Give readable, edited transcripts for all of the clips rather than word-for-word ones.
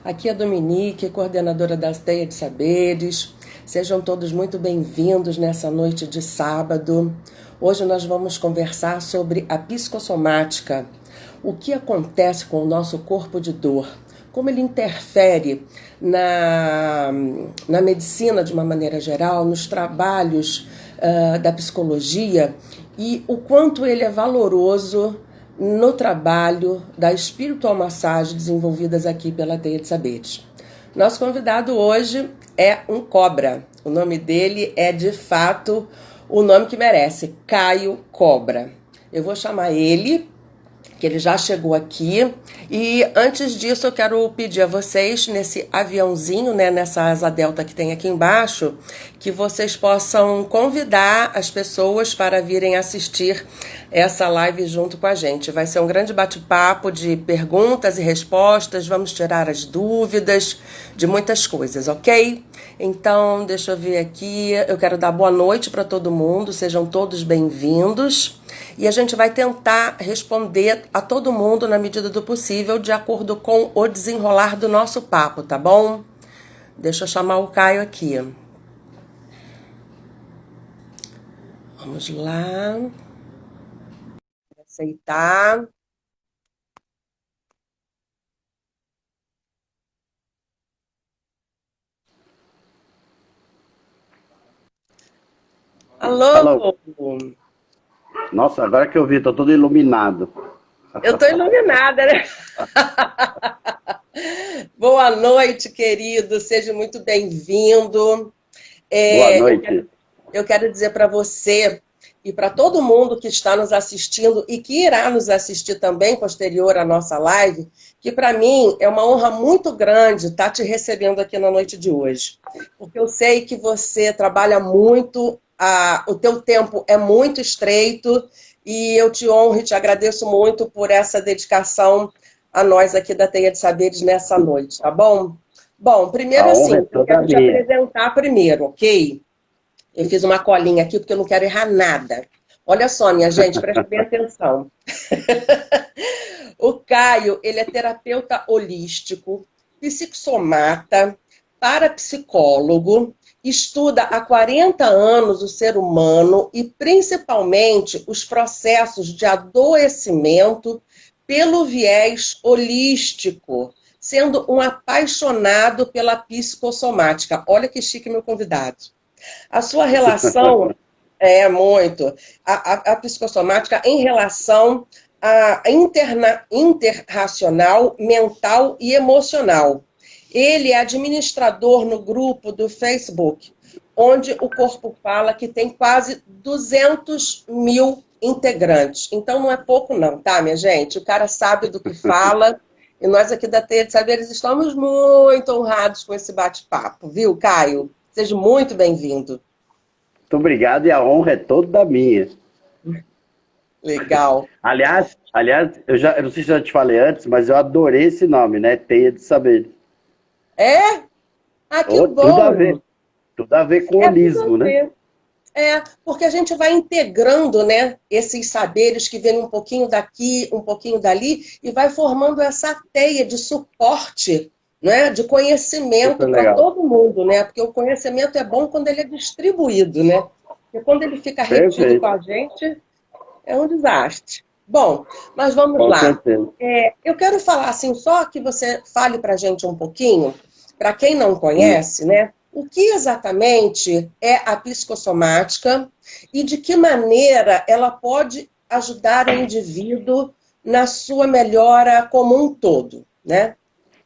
Aqui é a Dominique, coordenadora da Teia de Saberes. Sejam todos muito bem-vindos nessa noite de sábado. Hoje nós vamos conversar sobre a psicossomática, o que acontece com o nosso corpo de dor, como ele interfere na medicina de uma maneira geral, nos trabalhos da psicologia e o quanto ele é valoroso no trabalho da espiritual massagem desenvolvidas aqui pela Teia de Saberes. Nosso convidado hoje é um cobra. O nome dele é, de fato, o nome que merece, Caio Cobra. Eu vou chamar ele, que ele já chegou aqui. E antes disso eu quero pedir a vocês, nesse aviãozinho, né, nessa asa delta que tem aqui embaixo, que vocês possam convidar as pessoas para virem assistir essa live junto com a gente. Vai ser um grande bate-papo de perguntas e respostas, vamos tirar as dúvidas de muitas coisas, ok? Então, deixa eu ver aqui, eu quero dar boa noite para todo mundo, sejam todos bem-vindos. E a gente vai tentar responder a todo mundo na medida do possível, de acordo com o desenrolar do nosso papo, tá bom? Deixa eu chamar o Caio aqui. Vamos lá. Aceitar. Alô? Alô! Nossa, agora que eu vi, tô todo iluminado. Eu tô iluminada, né? Boa noite, querido. Seja muito bem-vindo. Boa Eu noite. quero dizer para você e para todo mundo que está nos assistindo e que irá nos assistir também posterior à nossa live, que para mim é uma honra muito grande estar te recebendo aqui na noite de hoje. Porque eu sei que você trabalha muito, o teu tempo é muito estreito e eu te honro e te agradeço muito por essa dedicação a nós aqui da Teia de Saberes nessa noite, tá bom? Bom, primeiro A honra é assim, eu toda quero te minha. apresentar primeiro, ok? Eu fiz uma colinha aqui porque eu não quero errar nada. Olha só, minha gente, presta bem atenção. O Caio, ele é terapeuta holístico, psicossomata, parapsicólogo, estuda há 40 anos o ser humano e principalmente os processos de adoecimento pelo viés holístico, sendo um apaixonado pela psicossomática. Olha que chique, meu convidado. A sua relação é muito. A psicossomática em relação à interracional, mental e emocional. Ele é administrador no grupo do Facebook, onde o Corpo Fala, que tem quase 200 mil integrantes. Então não é pouco não, tá, minha gente? O cara sabe do que fala. E nós aqui da Teia de Saberes estamos muito honrados com esse bate-papo, viu, Caio? Seja muito bem-vindo. Muito obrigado e a honra é toda minha. Legal. Aliás, eu não sei se eu já te falei antes, mas eu adorei esse nome, né? Teia de Saber. É? Ah, que Oh, bom. tudo a ver com É tudo a holismo, né? ver. É, porque a gente vai integrando, né, esses saberes que vêm um pouquinho daqui, um pouquinho dali, e vai formando essa teia de suporte, né, de conhecimento Super para legal. todo mundo, né? Porque o conhecimento é bom quando ele é distribuído, né? Porque quando ele fica retido com Perfeito, a gente, é um desastre. Bom, mas vamos com lá. certeza. Eu quero falar assim, só que você fale para a gente um pouquinho, para quem não Hum. conhece, né? O que exatamente é a psicossomática e de que maneira ela pode ajudar o indivíduo na sua melhora como um todo, né?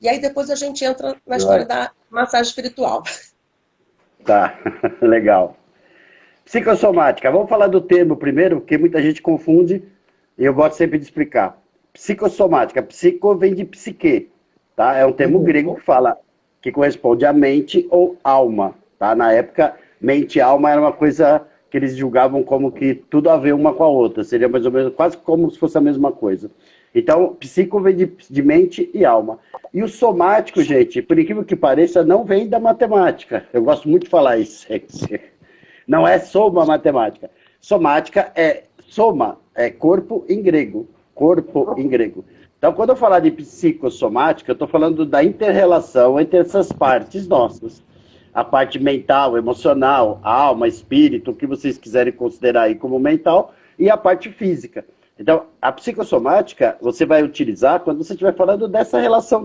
E aí depois a gente entra na história Vai. da massagem espiritual. Tá, legal. Psicossomática. Vamos falar do termo primeiro, porque muita gente confunde e eu gosto sempre de explicar. Psicossomática. Psico vem de psique, tá? É um termo grego Uhum. que fala que corresponde a mente ou alma, tá? Na época, mente e alma era uma coisa que eles julgavam como que tudo a ver uma com a outra. Seria mais ou menos quase como se fosse a mesma coisa. Então, psico vem de mente e alma. E o somático, gente, por incrível que pareça, não vem da matemática. Eu gosto muito de falar isso. Não é soma matemática. Somática é soma, é corpo em grego. Corpo em grego. Então, quando eu falar de psicossomática, eu estou falando da inter-relação entre essas partes nossas. A parte mental, emocional, alma, espírito, o que vocês quiserem considerar aí como mental, e a parte física. Então, a psicossomática você vai utilizar quando você estiver falando dessa relação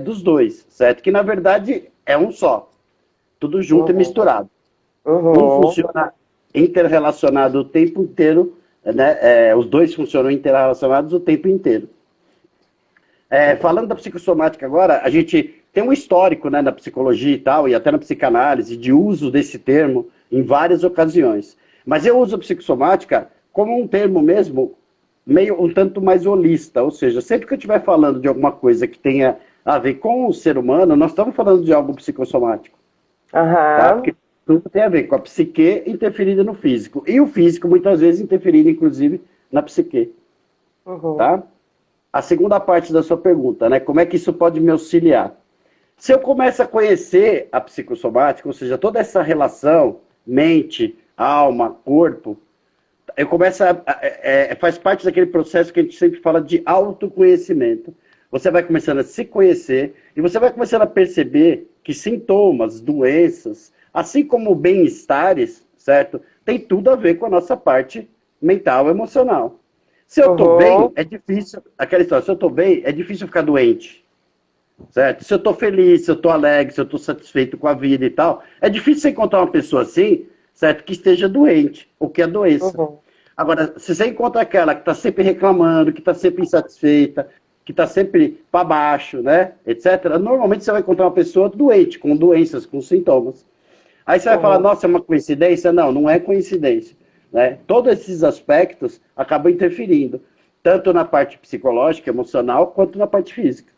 dos dois, certo? Que, na verdade, é um só. Tudo junto e misturado. Um funciona interrelacionado o tempo inteiro, né? Os dois funcionam interrelacionados o tempo inteiro. Falando da psicossomática agora, a gente tem um histórico, né, na psicologia e tal, e até na psicanálise, de uso desse termo em várias ocasiões. Mas eu uso a psicossomática como um termo mesmo, meio um tanto mais holista, ou seja, sempre que eu estiver falando de alguma coisa que tenha a ver com o ser humano, nós estamos falando de algo psicossomático. Tá? Porque tudo tem a ver com a psique interferindo no físico. E o físico, muitas vezes, interferindo, inclusive, na psique. Tá? A segunda parte da sua pergunta, né? Como é que isso pode me auxiliar? Se eu começo a conhecer a psicossomática, ou seja, toda essa relação, mente, alma, corpo, eu começo faz parte daquele processo que a gente sempre fala de autoconhecimento. Você vai começando a se conhecer e você vai começando a perceber que sintomas, doenças, assim como bem-estares, certo? Tem tudo a ver com a nossa parte mental e emocional. Se eu estou bem, é difícil, aquela história, se eu estou bem, é difícil ficar doente, certo? Se eu estou feliz, se eu estou alegre, se eu estou satisfeito com a vida e tal, é difícil você encontrar uma pessoa assim, certo? Que esteja doente, ou que é doença. Agora, se você encontra aquela que está sempre reclamando, que está sempre insatisfeita, que está sempre para baixo, né, etc., normalmente você vai encontrar uma pessoa doente, com doenças, com sintomas. Aí você vai falar, nossa, é uma coincidência? Não, não é coincidência. Né? Todos esses aspectos acabam interferindo, tanto na parte psicológica, emocional, quanto na parte física.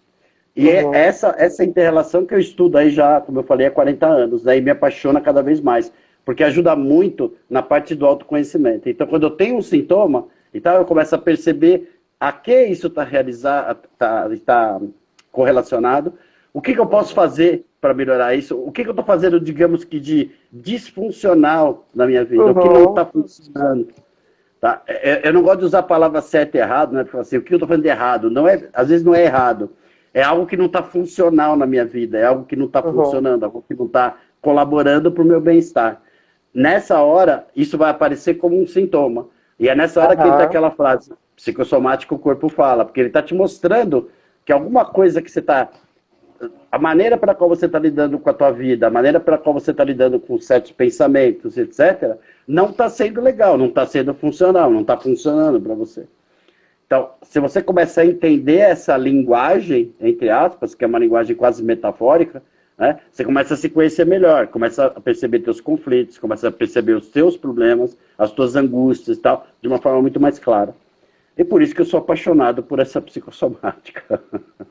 E é essa inter-relação que eu estudo aí já, como eu falei, há 40 anos, né? E me apaixona cada vez mais, porque ajuda muito na parte do autoconhecimento. Então, quando eu tenho um sintoma, então eu começo a perceber a que isso está correlacionado, o que eu posso fazer para melhorar isso, o que eu estou fazendo, digamos que de disfuncional na minha vida, o que não está funcionando. Tá? Eu não gosto de usar a palavra certo e errado, né? Porque assim, o que eu estou fazendo de errado, às vezes não é errado, é algo que não está funcional na minha vida, é algo que não está funcionando, algo que não está colaborando para o meu bem-estar. Nessa hora, isso vai aparecer como um sintoma. E é nessa hora que entra aquela frase, psicossomático o corpo fala, porque ele está te mostrando que alguma coisa que você está... A maneira pela qual você está lidando com a tua vida, a maneira pela qual você está lidando com certos pensamentos, etc., não está sendo legal, não está sendo funcional, não está funcionando para você. Então, se você começar a entender essa linguagem, entre aspas, que é uma linguagem quase metafórica, né, você começa a se conhecer melhor, começa a perceber teus conflitos, começa a perceber os teus problemas, as tuas angústias e tal, de uma forma muito mais clara. E por isso que eu sou apaixonado por essa psicossomática.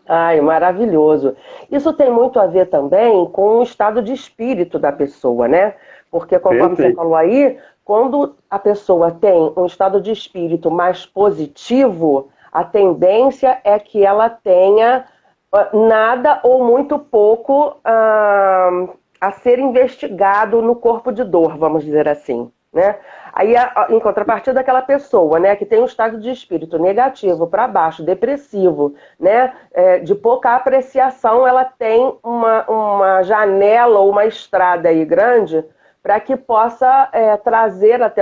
Ai, maravilhoso. Isso tem muito a ver também com o estado de espírito da pessoa, né? Porque, conforme você falou aí, quando a pessoa tem um estado de espírito mais positivo, a tendência é que ela tenha nada ou muito pouco a ser investigado no corpo de dor, vamos dizer assim, né? Aí, em contrapartida, aquela pessoa, né, que tem um estado de espírito negativo, para baixo, depressivo, né, de pouca apreciação, ela tem uma janela ou uma estrada aí grande para que possa trazer até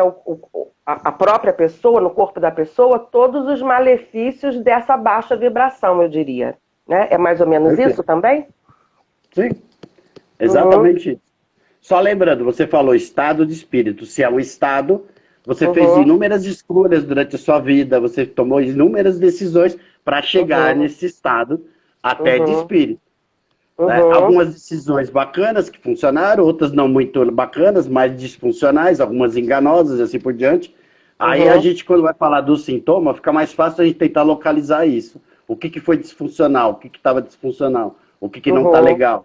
a própria pessoa, no corpo da pessoa, todos os malefícios dessa baixa vibração, eu diria. Né? É mais ou menos isso também? Sim, exatamente isso. Só lembrando, você falou estado de espírito. Se é um estado, você fez inúmeras escolhas durante a sua vida, você tomou inúmeras decisões para chegar nesse estado até de espírito. Né? Algumas decisões bacanas que funcionaram, outras não muito bacanas, mais disfuncionais, algumas enganosas e assim por diante. Aí a gente, quando vai falar do sintoma, fica mais fácil a gente tentar localizar isso. O que foi disfuncional, o que estava disfuncional, o que não está legal.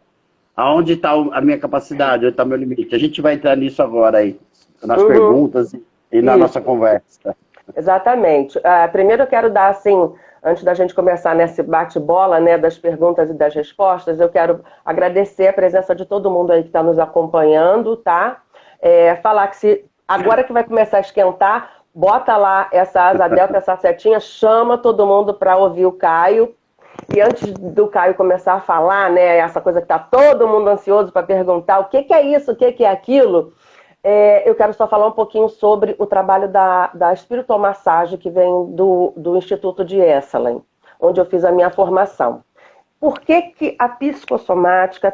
Aonde está a minha capacidade, onde está o meu limite? A gente vai entrar nisso agora aí, nas perguntas e na nossa conversa. Exatamente. Primeiro eu quero dar, assim, antes da gente começar nesse bate-bola, né, das perguntas e das respostas, eu quero agradecer a presença de todo mundo aí que está nos acompanhando, tá? Falar que agora que vai começar a esquentar, bota lá essa asa delta, essa setinha, chama todo mundo para ouvir o Caio. E antes do Caio começar a falar, né, essa coisa que está todo mundo ansioso para perguntar o que é isso, o que é aquilo, eu quero só falar um pouquinho sobre o trabalho da espiritomassagem que vem do Instituto de Esalen, onde eu fiz a minha formação. Por que a psicossomática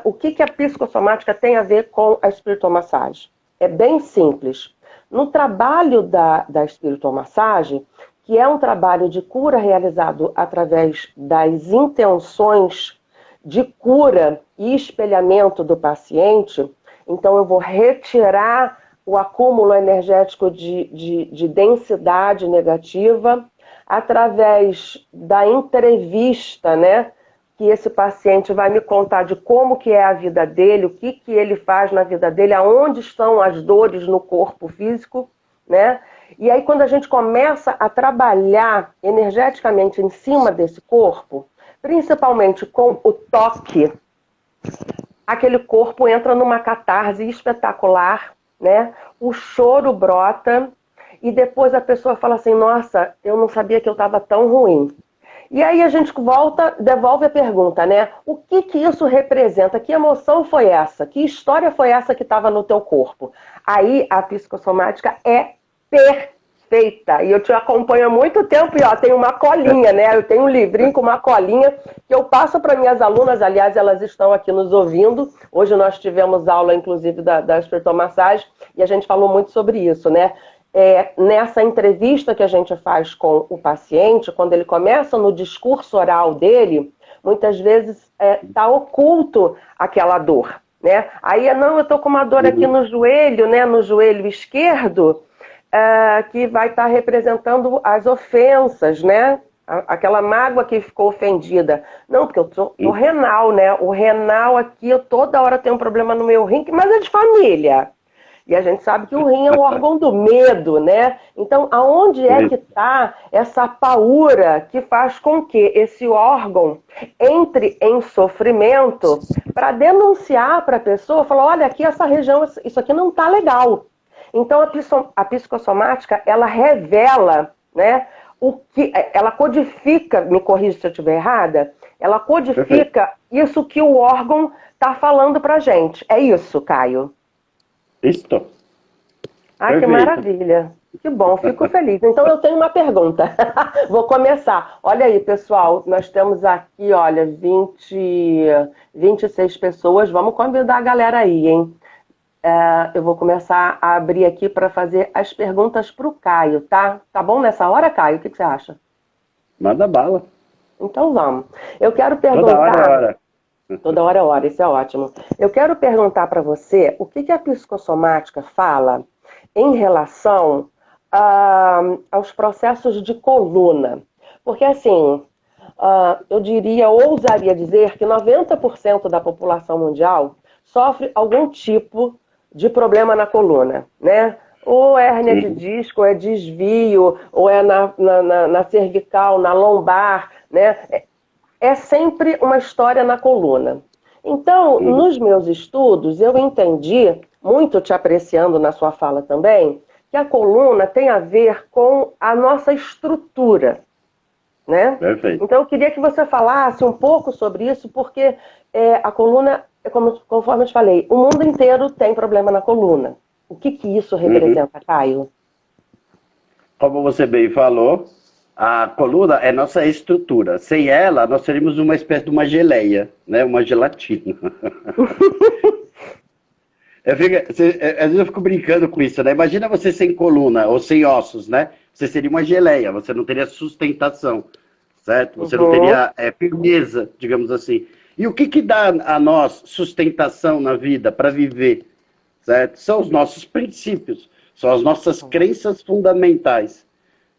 o que a psicossomática tem a ver com a espiritomassagem? É bem simples. No trabalho da espiritomassagem, que é um trabalho de cura realizado através das intenções de cura e espelhamento do paciente, então eu vou retirar o acúmulo energético de densidade negativa através da entrevista, né? Que esse paciente vai me contar de como que é a vida dele, o que ele faz na vida dele, aonde estão as dores no corpo físico, né? E aí quando a gente começa a trabalhar energeticamente em cima desse corpo, principalmente com o toque, aquele corpo entra numa catarse espetacular, né? O choro brota e depois a pessoa fala assim, nossa, eu não sabia que eu estava tão ruim. E aí a gente devolve a pergunta, né? O que isso representa? Que emoção foi essa? Que história foi essa que estava no teu corpo? Aí a psicossomática é perfeita. E eu te acompanho há muito tempo e ó, tenho uma colinha, né? Eu tenho um livrinho com uma colinha que eu passo para minhas alunas, aliás, elas estão aqui nos ouvindo. Hoje nós tivemos aula, inclusive, da espiritomassagem e a gente falou muito sobre isso, né? Nessa entrevista que a gente faz com o paciente, quando ele começa no discurso oral dele, muitas vezes está oculto aquela dor, né? Aí, não, eu estou com uma dor aqui no joelho, né? No joelho esquerdo, que vai estar representando as ofensas, né? Aquela mágoa que ficou ofendida. Não, porque eu tô no renal, né? O renal aqui, eu toda hora tenho um problema no meu rim, mas é de família. E a gente sabe que o rim é o órgão do medo, né? Então, aonde é que está essa paura que faz com que esse órgão entre em sofrimento para denunciar para a pessoa, falar, olha, aqui essa região, isso aqui não está legal. Então, a psicossomática, ela revela, né, ela codifica, me corrija se eu estiver errada, ela codifica isso que o órgão está falando para a gente. É isso, Caio? Isso. Ai, que maravilha. Que bom, fico feliz. Então eu tenho uma pergunta. Vou começar. Olha aí, pessoal, nós temos aqui, olha, 26 pessoas. Vamos convidar a galera aí, hein? Eu vou começar a abrir aqui para fazer as perguntas para o Caio, tá? Tá bom nessa hora, Caio? O que você acha? Manda bala. Então vamos. Eu quero perguntar... Toda hora. Toda hora é hora, isso é ótimo. Eu quero perguntar para você o que a psicossomática fala em relação aos processos de coluna. Porque, assim, eu ousaria dizer que 90% da população mundial sofre algum tipo de problema na coluna, né? Ou é hérnia de disco, ou é desvio, ou é na cervical, na lombar, né? É sempre uma história na coluna. Então, nos meus estudos, eu entendi, muito te apreciando na sua fala também, que a coluna tem a ver com a nossa estrutura, né? Perfeito. Então, eu queria que você falasse um pouco sobre isso, porque a coluna, conforme eu te falei, o mundo inteiro tem problema na coluna. O que isso representa, Caio? Como você bem falou, a coluna é nossa estrutura. Sem ela, nós seríamos uma espécie de uma geleia, né? Uma gelatina. Às vezes eu fico brincando com isso, né? Imagina você sem coluna ou sem ossos, né? Você seria uma geleia, você não teria sustentação, certo? Você não teria firmeza, digamos assim. E o que dá a nós sustentação na vida para viver, certo? São os nossos princípios, são as nossas crenças fundamentais,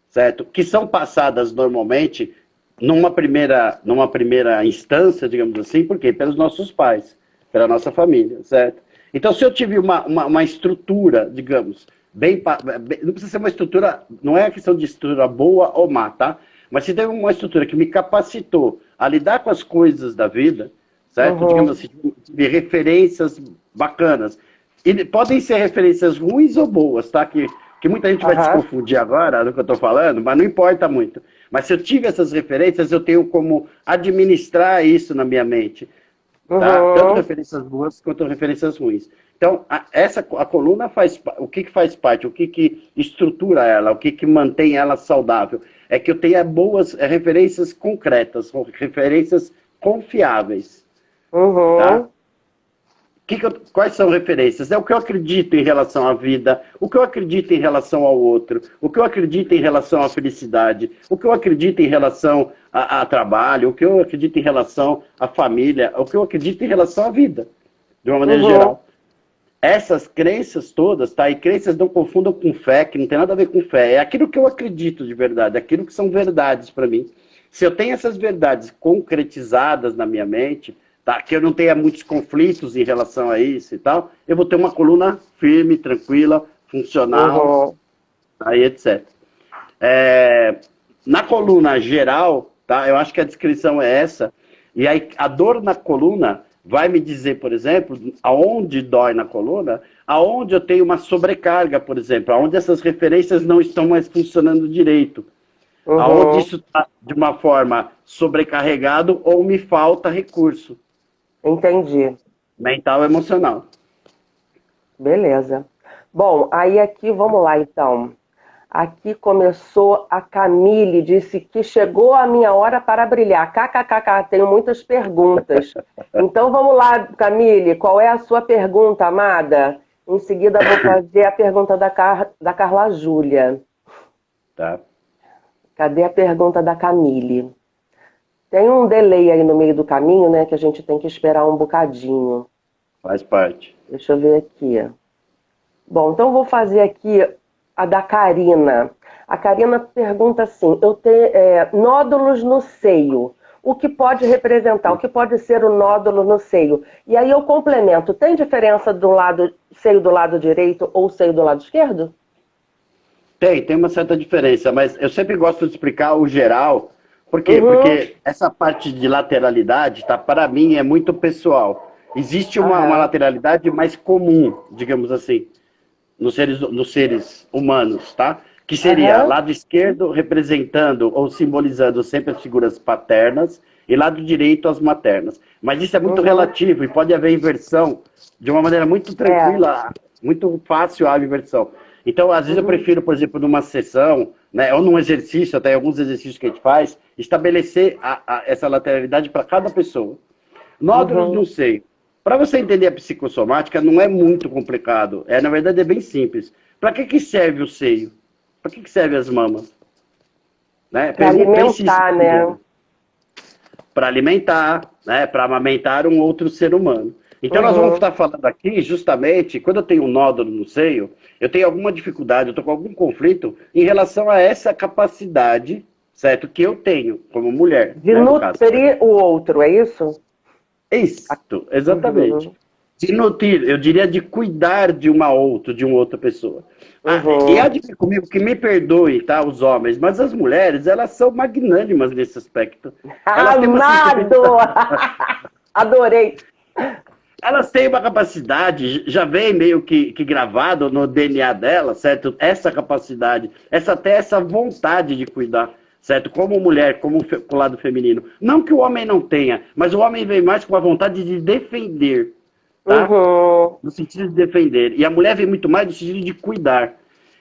certo? Que são passadas normalmente numa primeira instância, digamos assim, por quê? Pelos nossos pais, pela nossa família, certo? Então, se eu tive uma estrutura, digamos, não precisa ser uma estrutura, não é a questão de estrutura boa ou má, tá? Mas se teve uma estrutura que me capacitou a lidar com as coisas da vida, certo? Digamos assim, de referências bacanas. E podem ser referências ruins ou boas, tá? Que que muita gente vai se confundir agora no que eu estou falando, mas não importa muito. Mas se eu tive essas referências, eu tenho como administrar isso na minha mente. Tá? Tanto referências boas quanto referências ruins. Então, a coluna faz o que faz parte, o que estrutura ela, o que mantém ela saudável. É que eu tenha boas referências concretas, referências confiáveis. Tá? Quais são referências? É o que eu acredito em relação à vida, o que eu acredito em relação ao outro, o que eu acredito em relação à felicidade, o que eu acredito em relação a trabalho, o que eu acredito em relação à família, o que eu acredito em relação à vida, de uma maneira geral. Essas crenças todas, tá? E crenças não confundam com fé, que não tem nada a ver com fé. É aquilo que eu acredito de verdade, aquilo que são verdades para mim. Se eu tenho essas verdades concretizadas na minha mente, tá? Que eu não tenha muitos conflitos em relação a isso e tal, eu vou ter uma coluna firme, tranquila, funcional, aí, etc. Na coluna geral, tá? Eu acho que a descrição é essa. E aí a dor na coluna vai me dizer, por exemplo, aonde dói na coluna, aonde eu tenho uma sobrecarga, por exemplo, aonde essas referências não estão mais funcionando direito. Aonde isso está de uma forma sobrecarregado ou me falta recurso. Entendi. Mental e emocional. Beleza. Bom, aí aqui, vamos lá então. Aqui começou a Camille, disse que chegou a minha hora para brilhar. KKKK, tenho muitas perguntas. Então vamos lá, Camille, qual é a sua pergunta, amada? Em seguida vou fazer a pergunta da Carla Júlia. Tá. Cadê a pergunta da Camille? Tem um delay aí no meio do caminho, né, que a gente tem que esperar um bocadinho. Faz parte. Deixa eu ver aqui. Bom, então vou fazer aqui a da Karina. A Karina pergunta assim, eu tenho nódulos no seio. O que pode representar? O que pode ser o nódulo no seio? E aí eu complemento, tem diferença do seio do lado direito ou seio do lado esquerdo? Tem uma certa diferença, mas eu sempre gosto de explicar o geral. Por quê? Porque essa parte de lateralidade, tá, para mim, é muito pessoal. Existe uma lateralidade mais comum, digamos assim, nos seres humanos, tá? Que seria lado esquerdo representando ou simbolizando sempre as figuras paternas e lado direito as maternas. Mas isso é muito relativo e pode haver inversão de uma maneira muito tranquila, muito fácil a inversão. Então, às vezes eu prefiro, por exemplo, numa sessão, né, ou num exercício, até alguns exercícios que a gente faz, estabelecer essa lateralidade para cada pessoa. Nódulos no seio. Para você entender a psicossomática, não é muito complicado. Na verdade, é bem simples. Para que serve o seio? Para que serve as mamas? Né? Para alimentar, né? Para alimentar, né? Para amamentar um outro ser humano. Então, nós vamos estar falando aqui, justamente, quando eu tenho um nódulo no seio, eu tenho alguma dificuldade, eu estou com algum conflito em relação a essa capacidade, certo? Que eu tenho como mulher. De nutrir o outro, é isso? Isso, exatamente. De nutrir, eu diria de cuidar de uma outra pessoa. E há de vir comigo que me perdoe, tá, os homens, mas as mulheres, elas são magnânimas nesse aspecto. Amado! Adorei! Elas têm uma capacidade, já vem meio que gravado no DNA dela, certo? Essa capacidade, essa vontade de cuidar, certo? Como mulher, como o lado feminino. Não que o homem não tenha, mas o homem vem mais com a vontade de defender, tá? No sentido de defender. E a mulher vem muito mais no sentido de cuidar.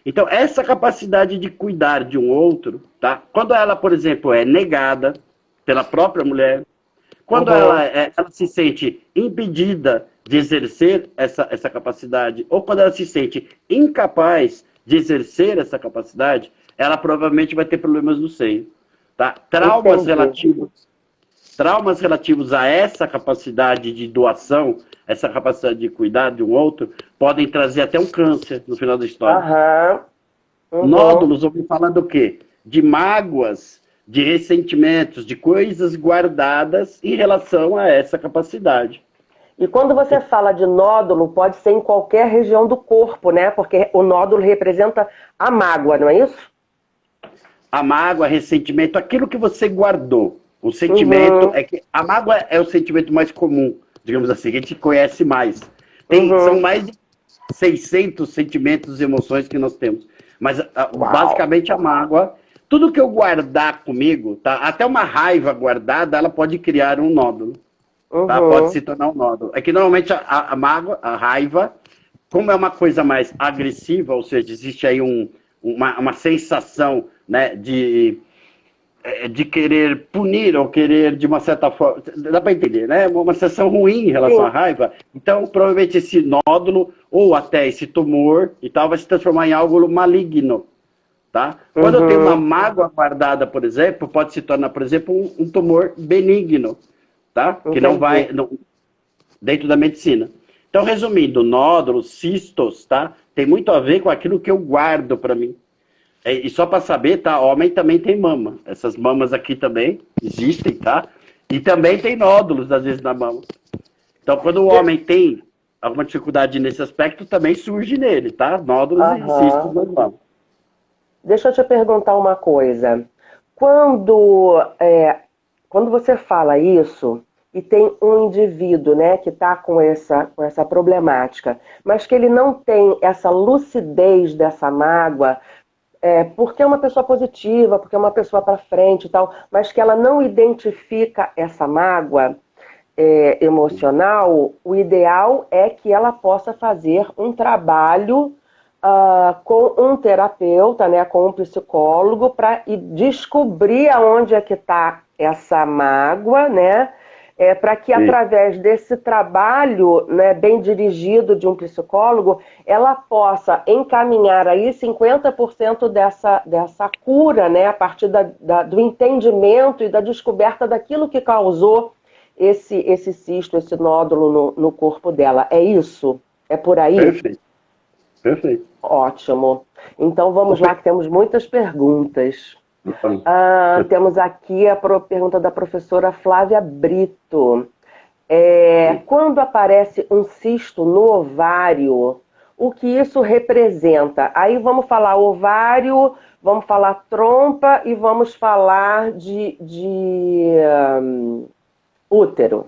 Então, essa capacidade de cuidar de um outro, tá? Quando ela, por exemplo, é negada pela própria mulher, quando ela se sente impedida de exercer essa capacidade, ou quando ela se sente incapaz de exercer essa capacidade, ela provavelmente vai ter problemas no seio. Tá? Traumas relativos a essa capacidade de doação, essa capacidade de cuidar de um outro, podem trazer até um câncer no final da história. Nódulos, ouvi falar do quê? De mágoas, de ressentimentos, de coisas guardadas em relação a essa capacidade. E quando você fala de nódulo, pode ser em qualquer região do corpo, né? Porque o nódulo representa a mágoa, não é isso? A mágoa, ressentimento, aquilo que você guardou. O sentimento é que a mágoa é o sentimento mais comum, digamos assim, que a gente conhece mais. São mais de 600 sentimentos e emoções que nós temos. Mas Uau. basicamente a mágoa, tudo que eu guardar comigo, tá? Até uma raiva guardada, ela pode criar um nódulo, tá? Pode se tornar um nódulo. É que normalmente a mágoa, a raiva, como é uma coisa mais agressiva, ou seja, existe aí uma sensação, né, de querer punir ou querer, de uma certa forma, dá para entender, né? Uma sensação ruim em relação à raiva. Então, provavelmente esse nódulo ou até esse tumor e tal vai se transformar em algo maligno, tá? Quando eu tenho uma mágoa guardada, por exemplo, pode se tornar, por exemplo, um tumor benigno, tá? Que não vai dentro da medicina. Então, resumindo, nódulos, cistos, tá? Tem muito a ver com aquilo que eu guardo para mim. E só para saber, tá? Homem também tem mama. Essas mamas aqui também existem, tá? E também tem nódulos, às vezes, na mama. Então, quando o homem tem alguma dificuldade nesse aspecto, também surge nele, tá? Nódulos e cistos nas mamas. Deixa eu te perguntar uma coisa. Quando você fala isso e tem um indivíduo, né, que está com essa problemática, mas que ele não tem essa lucidez dessa mágoa, porque é uma pessoa positiva, porque é uma pessoa para frente e tal, mas que ela não identifica essa mágoa emocional, o ideal é que ela possa fazer um trabalho com um terapeuta, né, com um psicólogo, para descobrir aonde é que está essa mágoa, né? Para que através desse trabalho, né, bem dirigido de um psicólogo, ela possa encaminhar aí 50% dessa cura, né, a partir do entendimento e da descoberta daquilo que causou esse cisto, esse nódulo no corpo dela. É isso? É por aí? Perfeito. Perfeito. Ótimo. Então vamos lá, que temos muitas perguntas. Temos aqui a pergunta da professora Flávia Brito. Quando aparece um cisto no ovário, o que isso representa? Aí vamos falar ovário, vamos falar trompa e vamos falar de útero,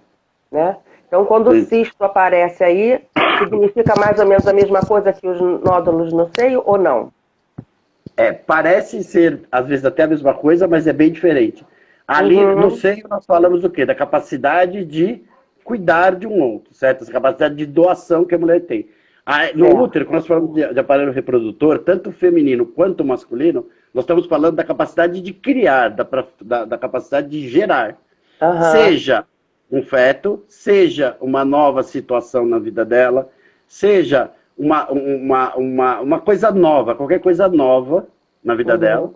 né? Então, quando o cisto aparece aí, significa mais ou menos a mesma coisa que os nódulos no seio ou não? Parece ser, às vezes, até a mesma coisa, mas é bem diferente. Ali no seio nós falamos do quê? Da capacidade de cuidar de um outro, certo? Essa capacidade de doação que a mulher tem. No útero, quando nós falamos de aparelho reprodutor, tanto feminino quanto masculino, nós estamos falando da capacidade de criar, da capacidade de gerar. Seja um feto, seja uma nova situação na vida dela, seja uma coisa nova, qualquer coisa nova na vida dela.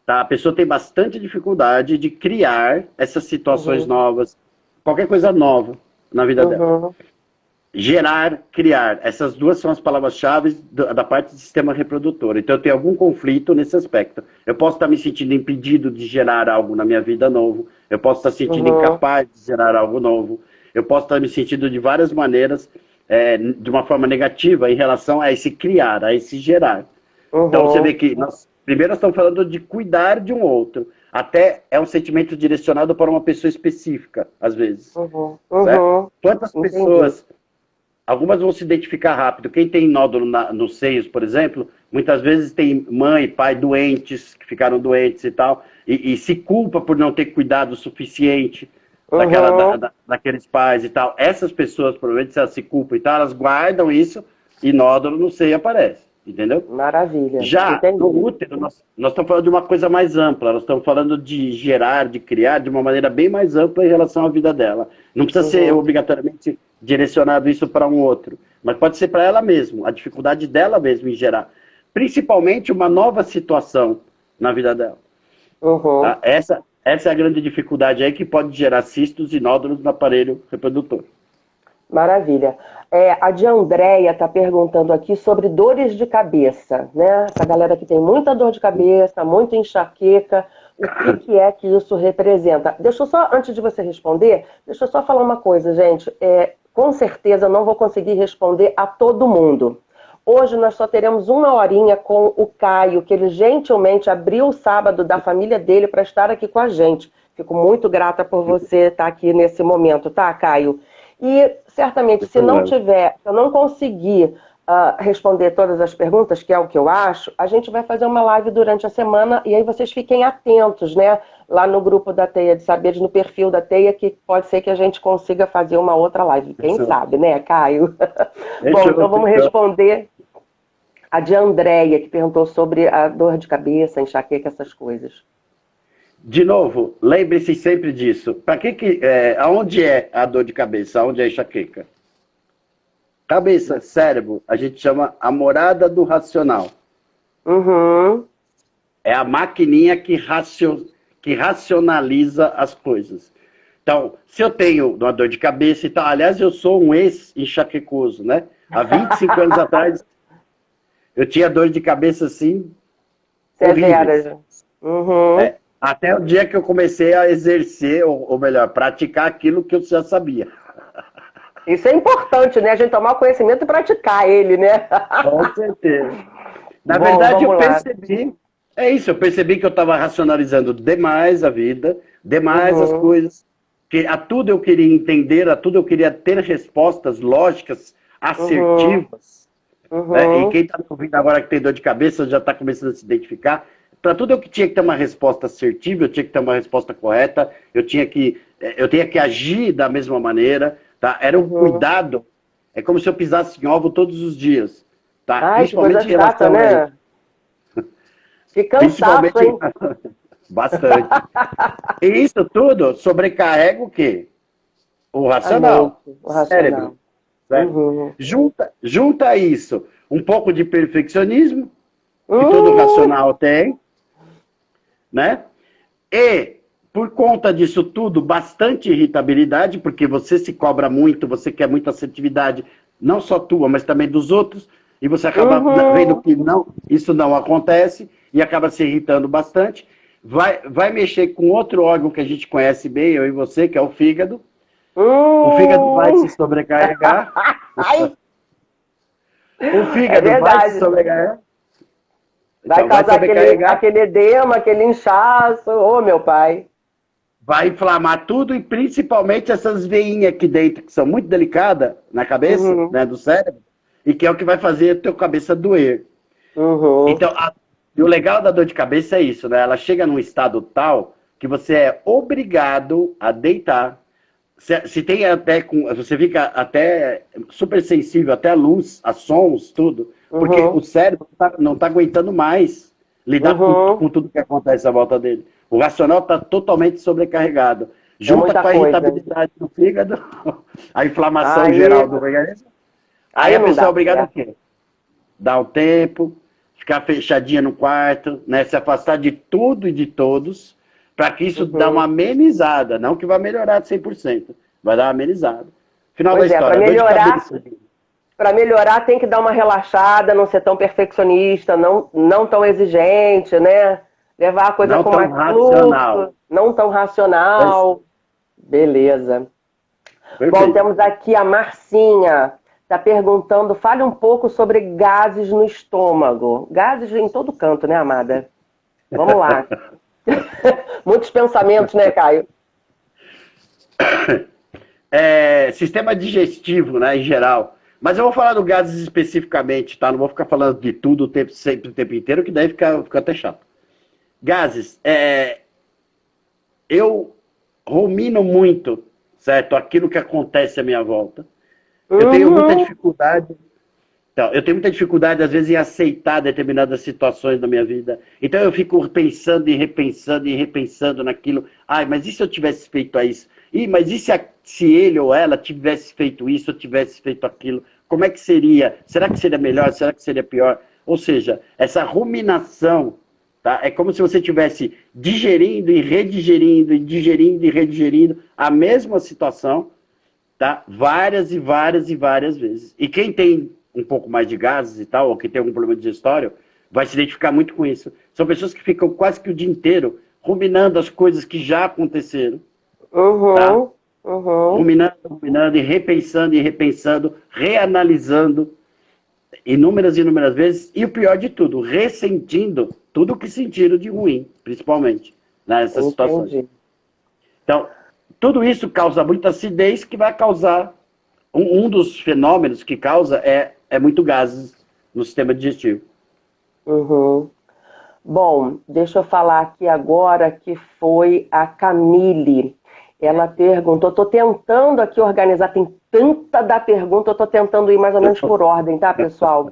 Tá? A pessoa tem bastante dificuldade de criar essas situações novas, qualquer coisa nova na vida dela. Gerar, criar. Essas duas são as palavras-chave da parte do sistema reprodutor. Então eu tenho algum conflito nesse aspecto. Eu posso estar me sentindo impedido de gerar algo na minha vida novo. Eu posso estar sentindo incapaz de gerar algo novo. Eu posso estar me sentindo de várias maneiras, de uma forma negativa em relação a esse criar, a esse gerar. Então você vê que primeiro nós estamos falando de cuidar de um outro. Até é um sentimento direcionado para uma pessoa específica, às vezes. Certo? Quantas pessoas... Algumas vão se identificar rápido. Quem tem nódulo nos seios, por exemplo, muitas vezes tem mãe e pai doentes, que ficaram doentes e tal, e se culpa por não ter cuidado o suficiente daqueles pais e tal. Essas pessoas, provavelmente, se elas se culpam e tal, elas guardam isso e nódulo no seio aparece. Entendeu? Maravilha. Já no útero, nós estamos falando de uma coisa mais ampla. Nós estamos falando de gerar, de criar de uma maneira bem mais ampla em relação à vida dela. Não precisa ser obrigatoriamente direcionado isso para um outro, mas pode ser para ela mesma, a dificuldade dela mesma em gerar. Principalmente uma nova situação na vida dela. Tá? Essa é a grande dificuldade aí que pode gerar cistos e nódulos no aparelho reprodutor. Maravilha. A de Andréia está perguntando aqui sobre dores de cabeça, né? Essa galera que tem muita dor de cabeça, muita enxaqueca, o que é que isso representa? Deixa eu só, antes de você responder, deixa eu só falar uma coisa, gente. Com certeza eu não vou conseguir responder a todo mundo. Hoje nós só teremos uma horinha com o Caio, que ele gentilmente abriu o sábado da família dele para estar aqui com a gente. Fico muito grata por você estar aqui nesse momento, tá, Caio? E certamente, se eu não conseguir responder todas as perguntas, que é o que eu acho, a gente vai fazer uma live durante a semana e aí vocês fiquem atentos, né? Lá no grupo da Teia de Saberes, no perfil da Teia, que pode ser que a gente consiga fazer uma outra live. Quem sabe, né, Caio? Bom, então vamos responder a de Andréia, que perguntou sobre a dor de cabeça, enxaqueca, essas coisas. De novo, lembre-se sempre disso. Aonde é a dor de cabeça? Aonde é a enxaqueca? Cabeça, cérebro, a gente chama a morada do racional. Uhum. É a maquininha que racionaliza as coisas. Então, se eu tenho uma dor de cabeça e tal, aliás, eu sou um ex-enxaquecoso, né? Há 25 anos atrás, eu tinha dor de cabeça assim, Severa. Uhum. Até o dia que eu comecei a exercer, ou melhor, praticar aquilo que eu já sabia. Isso é importante, né? A gente tomar o conhecimento e praticar ele, né? Com certeza. Na verdade, eu percebi... É isso, eu percebi que eu estava racionalizando demais a vida, demais as coisas, que a tudo eu queria entender, a tudo eu queria ter respostas lógicas, assertivas. Né? E quem está me ouvindo agora que tem dor de cabeça já está começando a se identificar. Para tudo eu tinha que ter uma resposta assertiva, eu tinha que ter uma resposta correta, eu tinha que agir da mesma maneira. Tá? Era um cuidado, é como se eu pisasse em ovo todos os dias. Tá? Ai, principalmente que coisa chata, né? Que cansaço, hein? Bastante. E isso tudo sobrecarrega o quê? O racional. O racional. Cérebro. Junta isso um pouco de perfeccionismo, que todo racional tem, né? E, por conta disso tudo, bastante irritabilidade, porque você se cobra muito, você quer muita assertividade, não só tua, mas também dos outros, e você acaba vendo que isso não acontece, e acaba se irritando bastante. Vai mexer com outro órgão que a gente conhece bem, eu e você, que é o fígado. O fígado vai se sobrecarregar. O fígado vai se sobrecarregar. Vai causar aquele edema, aquele inchaço. Ô, meu pai. Vai inflamar tudo e principalmente essas veinhas aqui dentro, que são muito delicadas na cabeça, né, do cérebro, e que é o que vai fazer a tua cabeça doer. Então, e o legal da dor de cabeça é isso, né? Ela chega num estado tal que você é obrigado a deitar. Se tem você fica até super sensível, até a luz, a sons, tudo, porque o cérebro não está aguentando mais lidar com tudo que acontece à volta dele. O racional está totalmente sobrecarregado. Junta com a irritabilidade do fígado, a inflamação geral do organismo. Aí a pessoa é obrigada a quê? Dar um tempo, ficar fechadinha no quarto, né? Se afastar de tudo e de todos, para que isso dê uma amenizada. Não que vai melhorar de 100%, vai dar uma amenizada. Final da história. Para melhorar tem que dar uma relaxada, não ser tão perfeccionista, não tão exigente, né? Levar a coisa com mais fluxo, não tão racional. Beleza. Perfeito. Bom, temos aqui a Marcinha. Está perguntando, fale um pouco sobre gases no estômago. Gases em todo canto, né, amada? Vamos lá. Muitos pensamentos, né, Caio? Sistema digestivo, né, em geral. Mas eu vou falar do gases especificamente, tá? Não vou ficar falando de tudo o tempo inteiro, que daí fica até chato. Gases, eu rumino muito, certo? Aquilo que acontece à minha volta. Eu tenho muita dificuldade. Então, eu tenho muita dificuldade, às vezes, em aceitar determinadas situações da minha vida. Então, eu fico pensando e repensando naquilo. Ai, mas e se eu tivesse feito isso? Mas e se ele ou ela tivesse feito isso, ou tivesse feito aquilo? Como é que seria? Será que seria melhor? Será que seria pior? Ou seja, essa ruminação, tá? É como se você estivesse digerindo e redigerindo, e digerindo e redigerindo a mesma situação, tá? Várias e várias e várias vezes. E quem tem um pouco mais de gases e tal, ou que tem algum problema digestório, vai se identificar muito com isso. São pessoas que ficam quase que o dia inteiro ruminando as coisas que já aconteceram. Tá? Ruminando e repensando, reanalisando inúmeras vezes. E o pior de tudo, ressentindo tudo o que sentiram de ruim, principalmente, nessas situações. Então, tudo isso causa muita acidez, que vai causar... Um dos fenômenos que causa é é muito gases no sistema digestivo. Uhum. Bom, deixa eu falar aqui agora que foi a Camille. Ela perguntou, estou tentando aqui organizar, tem tanta da pergunta, eu estou tentando ir mais ou menos por ordem, tá, pessoal?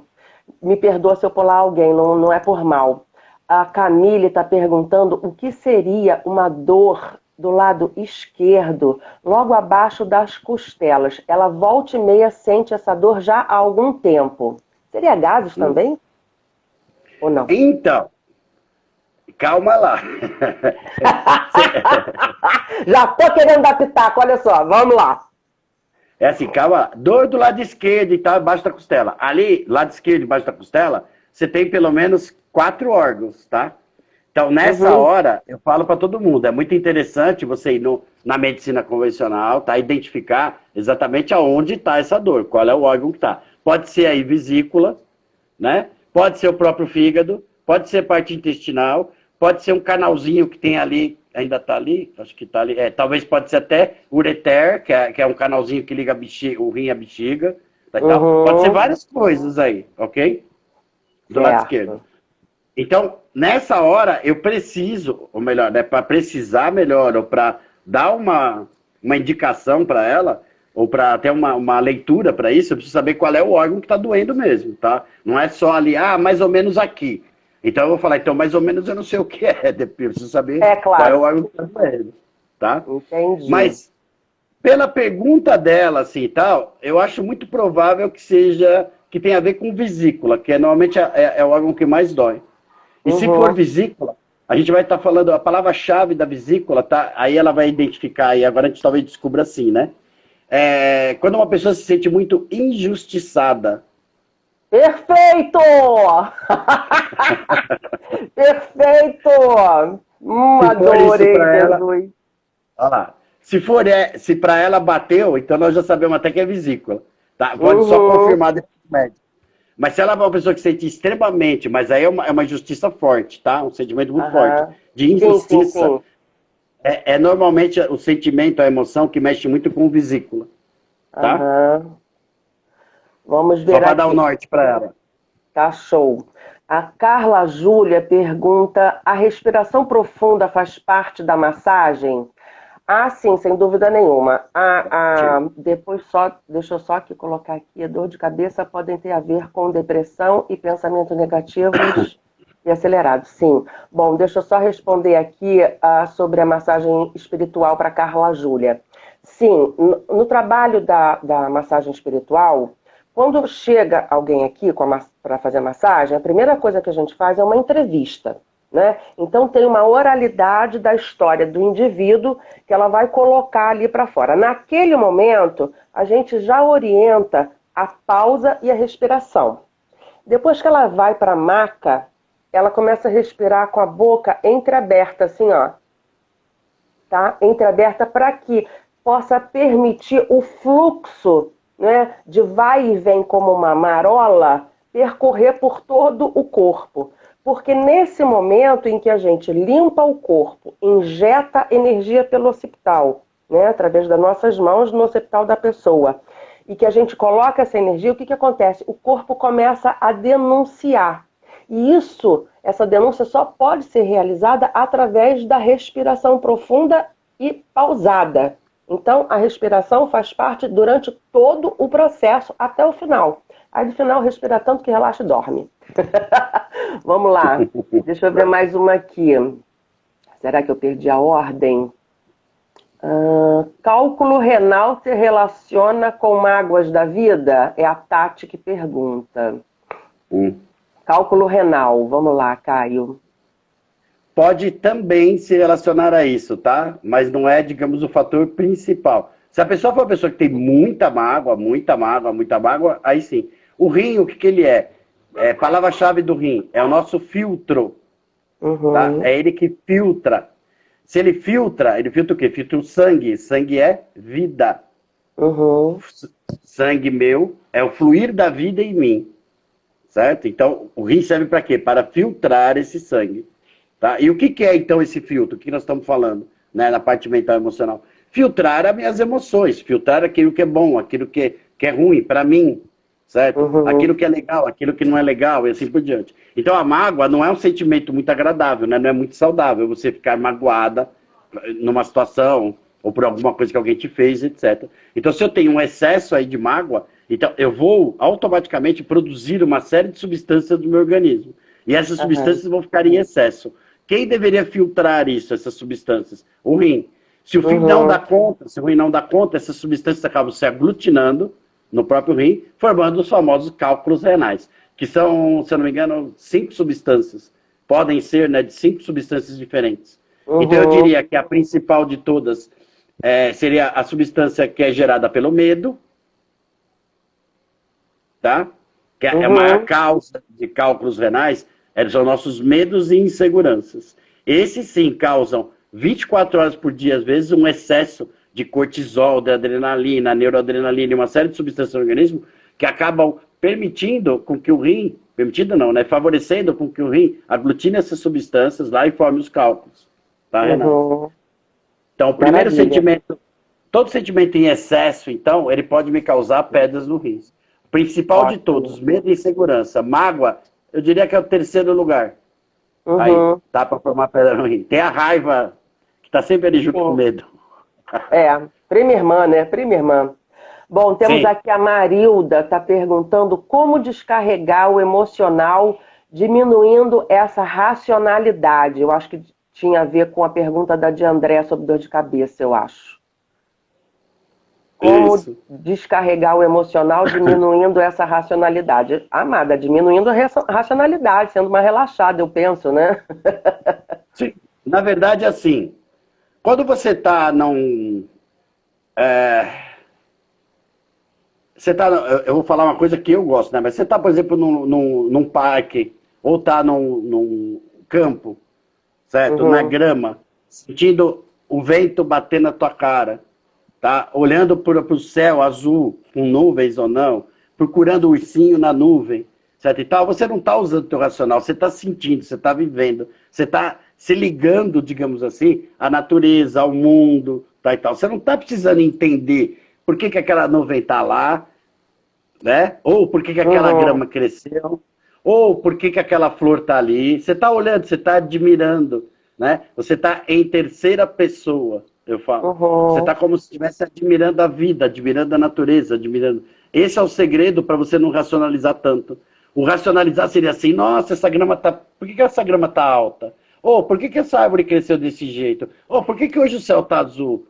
Me perdoa se eu pular alguém, não é por mal. A Camille está perguntando o que seria uma dor do lado esquerdo, logo abaixo das costelas. Ela volta e meia sente essa dor já há algum tempo. Seria gases também? Ou não? Então, calma lá. Já tô querendo dar pitaco, olha só, vamos lá. É assim, calma lá. Dor do lado esquerdo e tal, embaixo da costela. Ali, lado esquerdo, embaixo da costela, você tem pelo menos 4 órgãos, tá? Então, nessa hora, eu falo para todo mundo, é muito interessante você ir na medicina convencional, tá? Identificar exatamente aonde está essa dor, qual é o órgão que está. Pode ser aí vesícula, né? Pode ser o próprio fígado, pode ser parte intestinal, pode ser um canalzinho que tem ali, ainda está ali, acho que está ali, talvez pode ser até ureter, que é um canalzinho que liga o rim à bexiga, tá? Então, pode ser várias coisas aí, ok? Do lado esquerdo. Então, nessa hora, eu preciso, ou melhor, né, para precisar melhor, ou para dar uma indicação para ela, ou para até uma leitura para isso, eu preciso saber qual é o órgão que está doendo mesmo, tá? Não é só ali, mais ou menos aqui. Então eu vou falar, então mais ou menos eu não sei o que é, eu preciso saber qual é o órgão que está doendo, tá? Entendi. Mas, pela pergunta dela, assim e tal, eu acho muito provável que tenha a ver com vesícula, que normalmente é o órgão que mais dói. E se for vesícula, a gente vai estar falando, a palavra-chave da vesícula, tá? Aí ela vai identificar, e agora a gente talvez descubra assim, né? Quando uma pessoa se sente muito injustiçada. Perfeito! Perfeito! Adorei, Jesus. Olha lá. Se para ela bateu, então nós já sabemos até que é vesícula. Tá? Pode só confirmar depois do médico. Mas se ela é uma pessoa que sente extremamente, mas aí é uma injustiça forte, tá? Um sentimento muito forte. De injustiça. Sim. Normalmente o sentimento, a emoção que mexe muito com vesícula. Tá? Vamos ver só para dar o norte para ela. Tá show. A Carla Júlia pergunta, a respiração profunda faz parte da massagem? Sim, sem dúvida nenhuma. Depois deixa eu só aqui colocar aqui, a dor de cabeça podem ter a ver com depressão e pensamentos negativos e acelerados. Sim. Bom, deixa eu só responder aqui sobre a massagem espiritual para Carla Júlia. Sim, no trabalho da massagem espiritual, quando chega alguém aqui para fazer a massagem, a primeira coisa que a gente faz é uma entrevista. Né? Então tem uma oralidade da história do indivíduo que ela vai colocar ali para fora. Naquele momento, a gente já orienta a pausa e a respiração. Depois que ela vai para a maca, ela começa a respirar com a boca entreaberta, assim, ó. Tá? Entreaberta para que possa permitir o fluxo, né, de vai e vem como uma marola percorrer por todo o corpo. Porque nesse momento em que a gente limpa o corpo, injeta energia pelo occipital, né, através das nossas mãos no occipital da pessoa, e que a gente coloca essa energia, o que acontece? O corpo começa a denunciar. E essa denúncia só pode ser realizada através da respiração profunda e pausada. Então, a respiração faz parte durante todo o processo, até o final. Aí, no final, respira tanto que relaxa e dorme. Vamos lá. Deixa eu ver mais uma aqui. Será que eu perdi a ordem? Cálculo renal se relaciona com mágoas da vida? É a Tati que pergunta. Cálculo renal. Vamos lá, Caio. Pode também se relacionar a isso, tá? Mas não é, digamos, o fator principal. Se a pessoa for uma pessoa que tem muita mágoa, aí sim. O rim, o que ele é? Palavra-chave do rim, é o nosso filtro. Tá? É ele que filtra. Se ele filtra o quê? Filtra o sangue. Sangue é vida. Sangue meu é o fluir da vida em mim. Certo? Então, o rim serve para quê? Para filtrar esse sangue. Tá? E o que é, então, esse filtro? O que nós estamos falando, né, na parte mental e emocional? Filtrar as minhas emoções, filtrar aquilo que é bom, aquilo que é ruim para mim. certo? Uhum. Aquilo que é legal, aquilo que não é legal, e assim por diante. Então a mágoa não é um sentimento muito agradável, né? Não é muito saudável você ficar magoada numa situação ou por alguma coisa que alguém te fez, etc. Então se eu tenho um excesso aí de mágoa, então eu vou automaticamente produzir uma série de substâncias do meu organismo. E essas Uhum. substâncias vão ficar em excesso. Quem deveria filtrar isso, essas substâncias? O rim. Se o rim não dá Uhum. conta, se o rim não dá conta, essas substâncias acabam se aglutinando no próprio rim, formando os famosos cálculos renais, que são, se eu não me engano, 5 substâncias. Podem ser, né, de 5 substâncias diferentes. Então eu Uhum. diria que a principal de todas seria a substância que é gerada pelo medo, tá? Que é a maior Uhum. causa de cálculos renais, são nossos medos e inseguranças. Esses sim causam 24 horas por dia, às vezes, um excesso de cortisol, de adrenalina, neuroadrenalina e uma série de substâncias no organismo que acabam permitindo com que o rim, permitindo não, né? Favorecendo com que o rim aglutine essas substâncias lá e forme os cálculos. Tá, Renato? Uhum. Então, o primeiro Maravilha. sentimento, todo sentimento em excesso, então, ele pode me causar pedras no rim. O principal de Ótimo. todos, medo e insegurança. Mágoa, eu diria que é o terceiro lugar. Aí, Uhum. dá para formar pedra no rim. Tem a raiva, que está sempre ali junto com o Sim. medo. É, prima irmã, né? Prima irmã. Bom, temos Sim, aqui a Marilda, está perguntando como descarregar o emocional, diminuindo essa racionalidade. Eu acho que tinha a ver com a pergunta da de André sobre dor de cabeça, eu acho. Como isso. descarregar o emocional, diminuindo essa racionalidade? Amada, diminuindo a racionalidade, sendo mais relaxada, eu penso, né? Sim. Na verdade, assim, quando você está num. Você tá, eu vou falar uma coisa que eu gosto, né? Mas você está, por exemplo, num parque, ou está num campo, certo? Na Uhum, grama, sentindo o vento bater na tua cara, tá? Olhando para o céu azul, com nuvens ou não, procurando o ursinho na nuvem, certo? E tal, você não está usando o teu racional, você está sentindo, você está vivendo, você está se ligando, digamos assim, à natureza, ao mundo, tá, e tal. Você não está precisando entender por que aquela nuvem está lá, né? Ou por que aquela uhum, grama cresceu, ou por que aquela flor está ali. Você está olhando, você está admirando, né? Você está em terceira pessoa, eu falo. Você uhum, está como se estivesse admirando a vida, admirando a natureza, admirando. Esse é o segredo para você não racionalizar tanto. O racionalizar seria assim: nossa, essa grama tá. Por que essa grama tá alta? Ou por que essa árvore cresceu desse jeito? Ou por que hoje o céu tá azul?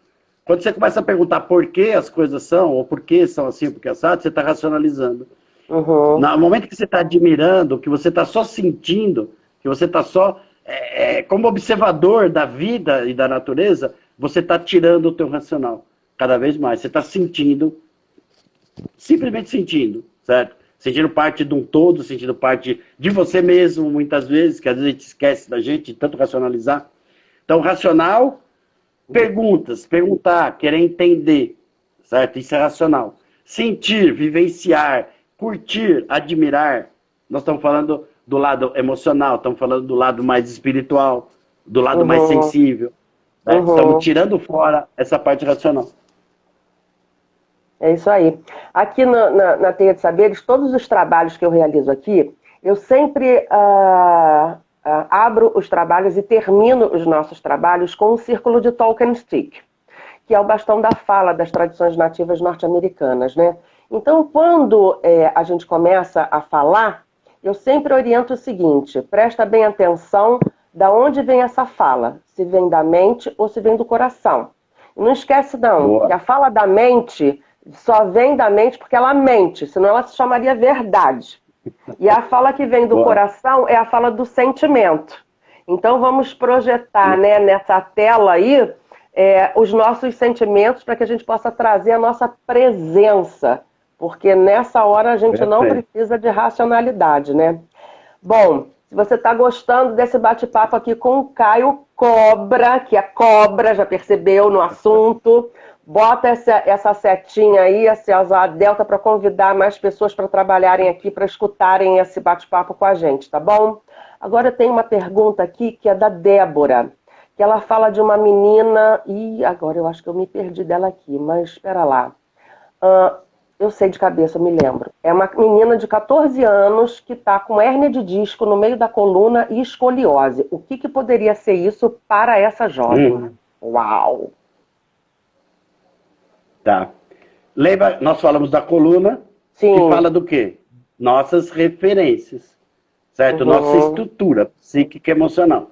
Quando você começa a perguntar por que as coisas são, ou por que são assim, porque assado, você está racionalizando. uhum, No momento que você está admirando, que você está só sentindo, que você está só como observador da vida e da natureza, você está tirando o teu racional cada vez mais. Você está sentindo, simplesmente sentindo, certo? Sentindo parte de um todo, sentindo parte de você mesmo, muitas vezes, que às vezes a gente esquece da gente de tanto racionalizar. Então, racional, perguntas, perguntar, querer entender, certo? Isso é racional. Sentir, vivenciar, curtir, admirar. Nós estamos falando do lado emocional, estamos falando do lado mais espiritual, do lado mais uhum, sensível. Né? Estamos uhum. tirando fora essa parte racional. É isso aí. Aqui na Teia de Saberes, todos os trabalhos que eu realizo aqui, eu sempre abro os trabalhos e termino os nossos trabalhos com um círculo de Talking Stick, que é o bastão da fala das tradições nativas norte-americanas, né? Então, quando a gente começa a falar, eu sempre oriento o seguinte: presta bem atenção da onde vem essa fala, se vem da mente ou se vem do coração. E não esquece, não, que Boa. a fala da mente só vem da mente porque ela mente, senão ela se chamaria verdade. E a fala que vem do Boa. coração é a fala do sentimento. Então vamos projetar, né, nessa tela aí os nossos sentimentos para que a gente possa trazer a nossa presença. Porque nessa hora a gente não Perfeito. precisa de racionalidade, né? Bom, se você está gostando desse bate-papo aqui com o Caio Cobra, que é cobra, já percebeu no assunto, bota essa setinha aí, a delta, para convidar mais pessoas para trabalharem aqui, para escutarem esse bate-papo com a gente, tá bom? Agora tem uma pergunta aqui que é da Débora, que ela fala de uma menina, e agora eu acho que eu me perdi dela aqui, mas espera lá. Eu sei de cabeça, eu me lembro. É uma menina de 14 anos que está com hérnia de disco no meio da coluna e escoliose. O que poderia ser isso para essa jovem? Uau! Tá. Lembra, nós falamos da coluna, Sim. que fala do quê? Nossas referências, certo? Nossa estrutura psíquica e emocional.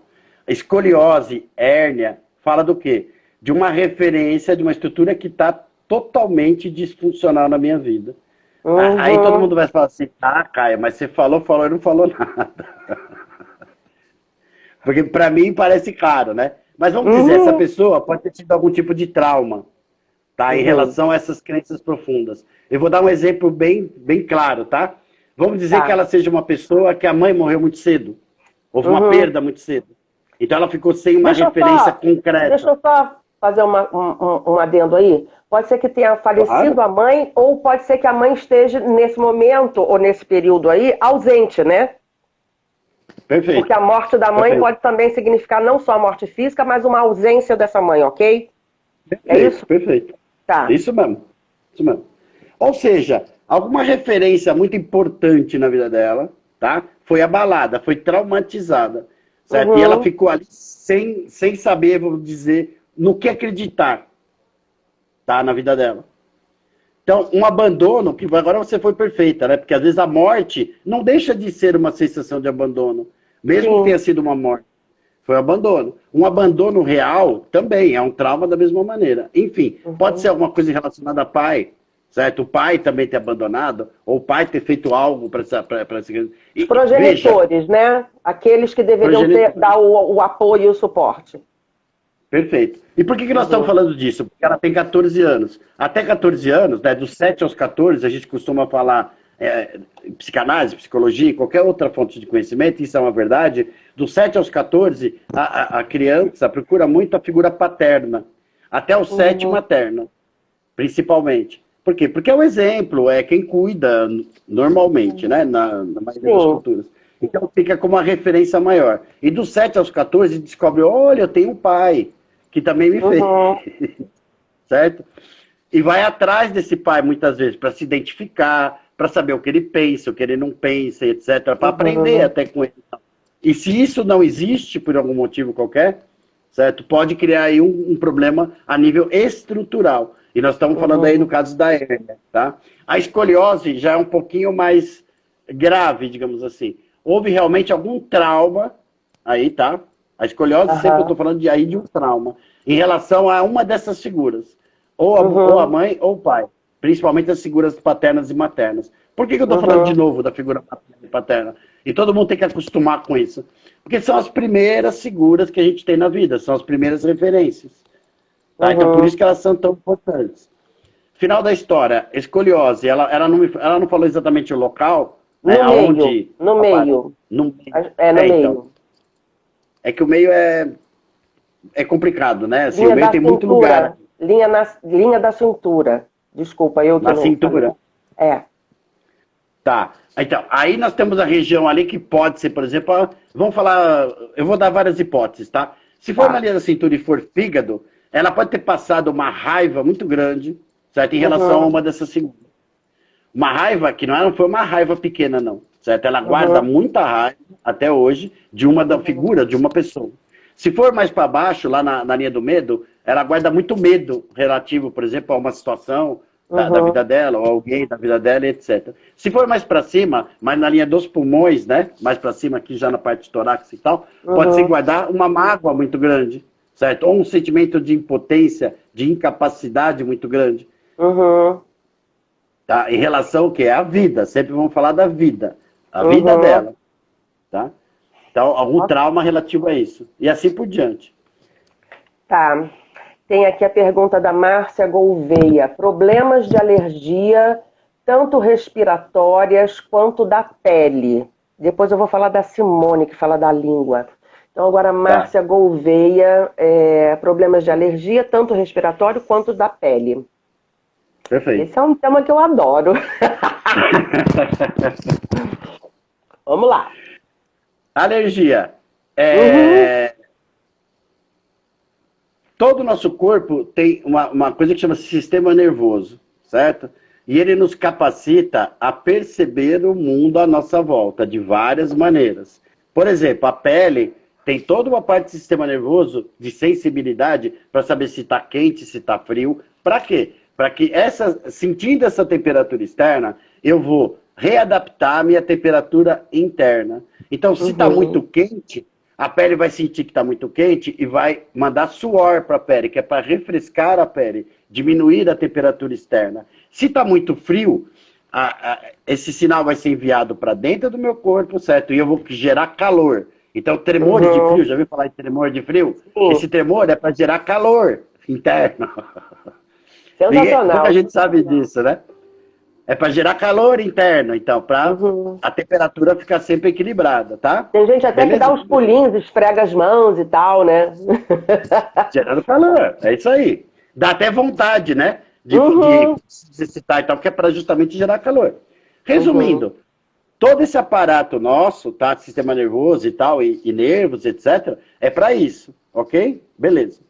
Escoliose, hérnia, fala do quê? De uma referência, de uma estrutura que está totalmente disfuncional na minha vida. Aí todo mundo vai falar assim, Caia, mas você falou e não falou nada. Porque para mim parece claro, né? Mas vamos dizer, essa pessoa pode ter tido algum tipo de trauma, tá? Em relação a essas crenças profundas. Eu vou dar um exemplo bem claro, tá? Vamos dizer que ela seja uma pessoa que a mãe morreu muito cedo. Houve uma perda muito cedo. Então ela ficou sem uma referência concreta. Deixa eu só fazer um adendo aí. Pode ser que tenha falecido a mãe, ou pode ser que a mãe esteja nesse momento, ou nesse período aí, ausente, né? Perfeito. Porque a morte da mãe pode também significar não só a morte física, mas uma ausência dessa mãe, ok? Perfeito, é isso? Perfeito. Tá. Isso mesmo. Ou seja, alguma referência muito importante na vida dela, tá? Foi abalada, foi traumatizada, certo? E ela ficou ali sem saber, vamos dizer, no que acreditar, tá? Na vida dela. Então, um abandono, que agora você foi perfeita, né? Porque às vezes a morte não deixa de ser uma sensação de abandono, mesmo que tenha sido uma morte. Foi abandono. Um abandono real também é um trauma da mesma maneira. Enfim, pode ser alguma coisa relacionada a pai, certo? O pai também ter abandonado, ou o pai ter feito algo para essa criança. Os progenitores, né? Aqueles que deveriam dar o apoio e o suporte. Perfeito. E por que nós estamos falando disso? Porque ela tem 14 anos. Até 14 anos, né, dos 7 aos 14, a gente costuma falar psicanálise, psicologia, qualquer outra fonte de conhecimento, isso é uma verdade. Dos 7 aos 14, a criança procura muito a figura paterna. Até o 7, materna, principalmente. Por quê? Porque é o exemplo, é quem cuida normalmente, né, na maioria das culturas. Então fica como uma referência maior. E dos 7 aos 14, descobre, olha, eu tenho um pai que também me fez. Certo? E vai atrás desse pai, muitas vezes, para se identificar, para saber o que ele pensa, o que ele não pensa, etc. Para aprender até com ele. E se isso não existe, por algum motivo qualquer, certo? Pode criar aí um problema a nível estrutural. E nós estamos falando aí no caso da hérnia, tá? A escoliose já é um pouquinho mais grave, digamos assim. Houve realmente algum trauma aí, tá? A escoliose, sempre eu estou falando de um trauma, em relação a uma dessas figuras. Ou a mãe ou o pai. Principalmente as figuras paternas e maternas. Por que eu estou falando de novo da figura paterna e paterna? E todo mundo tem que acostumar com isso. Porque são as primeiras figuras que a gente tem na vida, são as primeiras referências. Tá? Então por isso que elas são tão importantes. Final da história, escoliose, ela não falou exatamente o local, né, no meio. No meio. É no meio. Então, é que o meio é complicado, né? Assim, o meio tem muito lugar. Linha da cintura. Desculpa, eu que na cintura? Tá. Então, aí nós temos a região ali que pode ser, por exemplo, vamos falar, eu vou dar várias hipóteses, tá? Se for na linha da cintura e for fígado, ela pode ter passado uma raiva muito grande, certo? Em relação a uma dessas figuras. Uma raiva que não foi uma raiva pequena, não. Certo? Ela guarda muita raiva, até hoje, de uma da figura, de uma pessoa. Se for mais para baixo, lá na linha do medo, ela guarda muito medo relativo, por exemplo, a uma situação da vida dela, ou alguém da vida dela, etc. Se for mais para cima, mais na linha dos pulmões, né? Mais para cima, aqui já na parte torácica e tal, pode se guardar uma mágoa muito grande, certo? Ou um sentimento de impotência, de incapacidade muito grande. Tá? Em relação ao que é a vida, sempre vamos falar da vida, a vida dela, tá? Então, algum trauma relativo a isso, e assim por diante. Tá, tem aqui a pergunta da Márcia Gouveia, problemas de alergia, tanto respiratórias quanto da pele. Depois eu vou falar da Simone, que fala da língua. Então agora Márcia Gouveia, problemas de alergia, tanto respiratório quanto da pele. Perfeito. Esse é um tema que eu adoro. Vamos lá. Alergia. Todo o nosso corpo tem uma coisa que chama sistema nervoso, certo? e ele nos capacita a perceber o mundo à nossa volta de várias maneiras. Por exemplo, a pele tem toda uma parte do sistema nervoso de sensibilidade para saber se está quente, se está frio. Para quê? Para que sentindo essa temperatura externa, eu vou readaptar a minha temperatura interna. Então, se está muito quente, a pele vai sentir que está muito quente e vai mandar suor para a pele, que é para refrescar a pele, diminuir a temperatura externa. Se está muito frio, esse sinal vai ser enviado para dentro do meu corpo, certo? E eu vou gerar calor. Então, tremores de frio, já ouviu falar de tremor de frio? Esse tremor é para gerar calor interno. Pouca gente sabe disso, né? É para gerar calor interno, então, para a temperatura ficar sempre equilibrada, tá? Tem gente até que dá uns pulinhos, esfrega as mãos e tal, né? Gerando calor, é isso aí. Dá até vontade, né? De se exercitar e tal, porque é para justamente gerar calor. Resumindo, todo esse aparato nosso, tá? Sistema nervoso e tal, e nervos, etc., é para isso, ok? Beleza.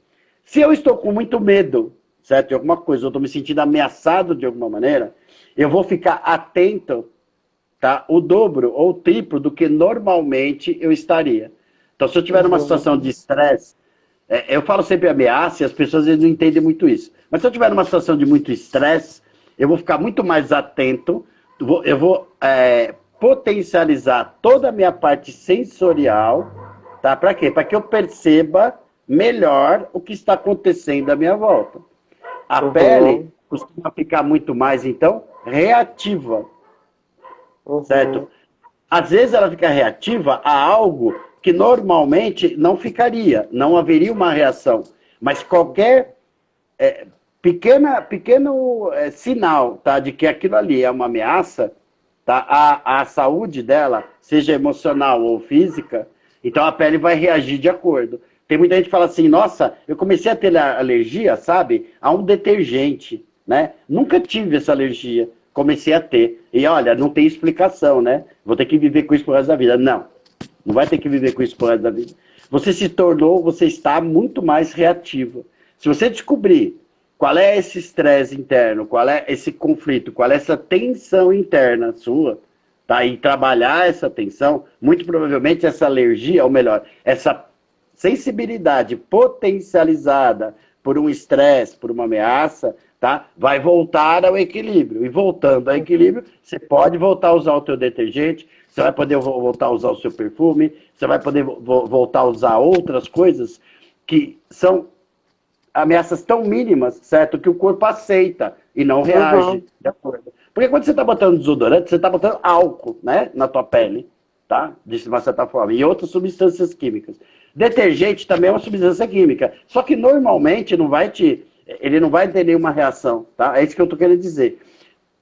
Se eu estou com muito medo, certo? De alguma coisa, eu estou me sentindo ameaçado de alguma maneira, eu vou ficar atento, tá? O dobro ou o triplo do que normalmente eu estaria. Então, se eu tiver numa situação de estresse, eu falo sempre ameaça e as pessoas às vezes não entendem muito isso. Mas se eu tiver numa situação de muito estresse, eu vou ficar muito mais atento, eu vou potencializar toda a minha parte sensorial, tá? Para quê? Para que eu perceba melhor o que está acontecendo à minha volta. A pele costuma ficar muito mais, então, reativa, certo? Às vezes ela fica reativa a algo que normalmente não ficaria, não haveria uma reação. Mas qualquer pequeno sinal, tá, de que aquilo ali é uma ameaça, tá, à saúde dela, seja emocional ou física, então a pele vai reagir de acordo. Tem muita gente que fala assim, nossa, eu comecei a ter alergia, sabe, a um detergente, né? Nunca tive essa alergia, comecei a ter. E olha, não tem explicação, né? Vou ter que viver com isso pro resto da vida. Não vai ter que viver com isso pro resto da vida. Você está muito mais reativo. Se você descobrir qual é esse estresse interno, qual é esse conflito, qual é essa tensão interna sua, tá? E trabalhar essa tensão, muito provavelmente essa alergia, ou melhor, essa sensibilidade potencializada por um estresse, por uma ameaça, tá? Vai voltar ao equilíbrio. E voltando ao equilíbrio, você pode voltar a usar o teu detergente, você vai poder voltar a usar o seu perfume, você vai poder voltar a usar outras coisas que são ameaças tão mínimas, certo? Que o corpo aceita e não reage de acordo. Porque quando você está botando desodorante, você está botando álcool, né? Na tua pele, tá? De uma certa forma. E outras substâncias químicas. Detergente também é uma substância química. Só que normalmente ele não vai ter nenhuma reação, tá? É isso que eu estou querendo dizer.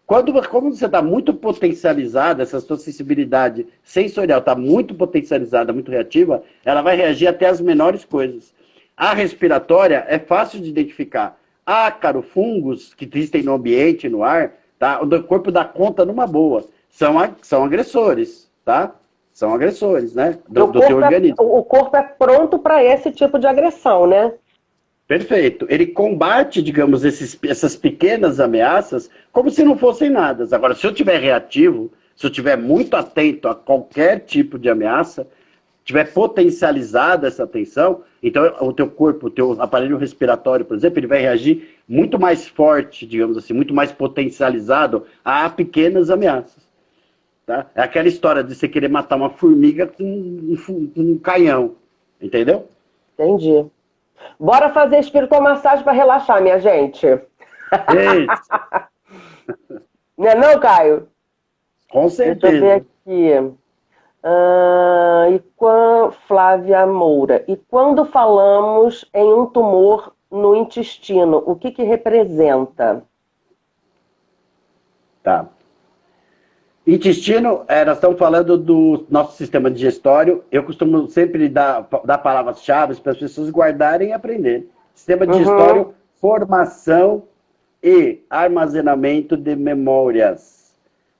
Como você está muito potencializada, essa sua sensibilidade sensorial está muito potencializada, muito reativa, ela vai reagir até às menores coisas. A respiratória é fácil de identificar. Ácaro, fungos que existem no ambiente, no ar, tá? O corpo dá conta numa boa. São agressores, tá? São agressores, né? Do teu organismo. O corpo é pronto para esse tipo de agressão, né? Perfeito. Ele combate, digamos, essas pequenas ameaças como se não fossem nada. Agora, se eu estiver reativo, se eu estiver muito atento a qualquer tipo de ameaça, tiver potencializada essa tensão, então o teu corpo, o teu aparelho respiratório, por exemplo, ele vai reagir muito mais forte, digamos assim, muito mais potencializado a pequenas ameaças. Tá? É aquela história de você querer matar uma formiga com um canhão. Entendeu? Entendi. Bora fazer espiritomassagem para relaxar, minha gente. Não é não, Caio? Com certeza. Deixa eu ver aqui. Flávia Moura. E quando falamos em um tumor no intestino, o que representa? Tá. Intestino, nós estamos falando do nosso sistema digestório. Eu costumo sempre dar palavras-chave para as pessoas guardarem e aprenderem. Sistema digestório, formação e armazenamento de memórias.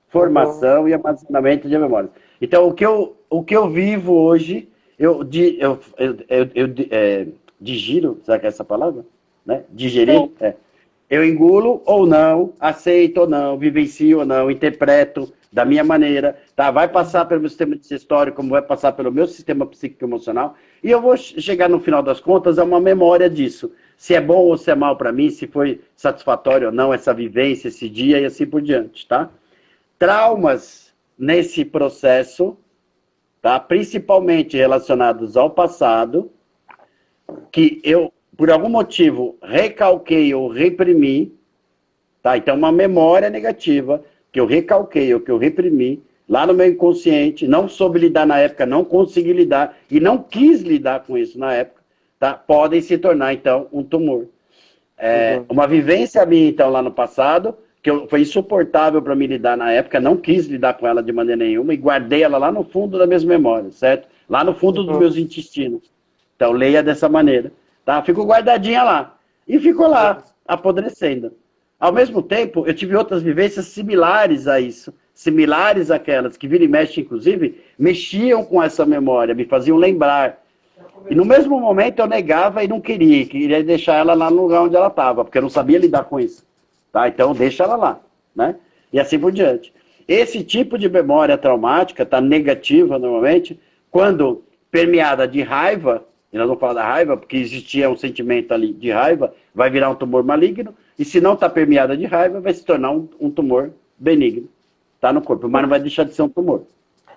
Formação e armazenamento de memórias. Então, o que eu vivo hoje, eu digiro, será que é essa palavra? Né? Digerir? Eu engulo ou não, aceito ou não, vivencio ou não, interpreto da minha maneira, tá? Vai passar pelo meu sistema digestório, como vai passar pelo meu sistema psíquico-emocional, e eu vou chegar no final das contas a uma memória disso. Se é bom ou se é mal para mim, se foi satisfatório ou não essa vivência, esse dia e assim por diante, tá? Traumas nesse processo, tá? Principalmente relacionados ao passado, que eu, por algum motivo, recalquei ou reprimi, tá? Então, uma memória negativa que eu recalquei ou que eu reprimi lá no meu inconsciente, não soube lidar na época, não consegui lidar e não quis lidar com isso na época, tá? Podem se tornar, então, um tumor. Uma vivência minha, então, lá no passado, foi insuportável para mim lidar na época, não quis lidar com ela de maneira nenhuma e guardei ela lá no fundo das minhas memórias, certo? Lá no fundo dos meus intestinos. Então, leia dessa maneira, tá? Ficou guardadinha lá. E ficou lá, apodrecendo. Ao mesmo tempo, eu tive outras vivências similares a isso, similares àquelas que vira e mexe, inclusive, mexiam com essa memória, me faziam lembrar. E no mesmo momento eu negava e não queria deixar ela lá no lugar onde ela estava, porque eu não sabia lidar com isso. Tá? Então, deixa ela lá, né? E assim por diante. Esse tipo de memória traumática está negativa, normalmente, quando permeada de raiva, e nós vamos falar da raiva, porque existia um sentimento ali de raiva, vai virar um tumor maligno, e se não está permeada de raiva, vai se tornar um tumor benigno, tá no corpo, mas não vai deixar de ser um tumor.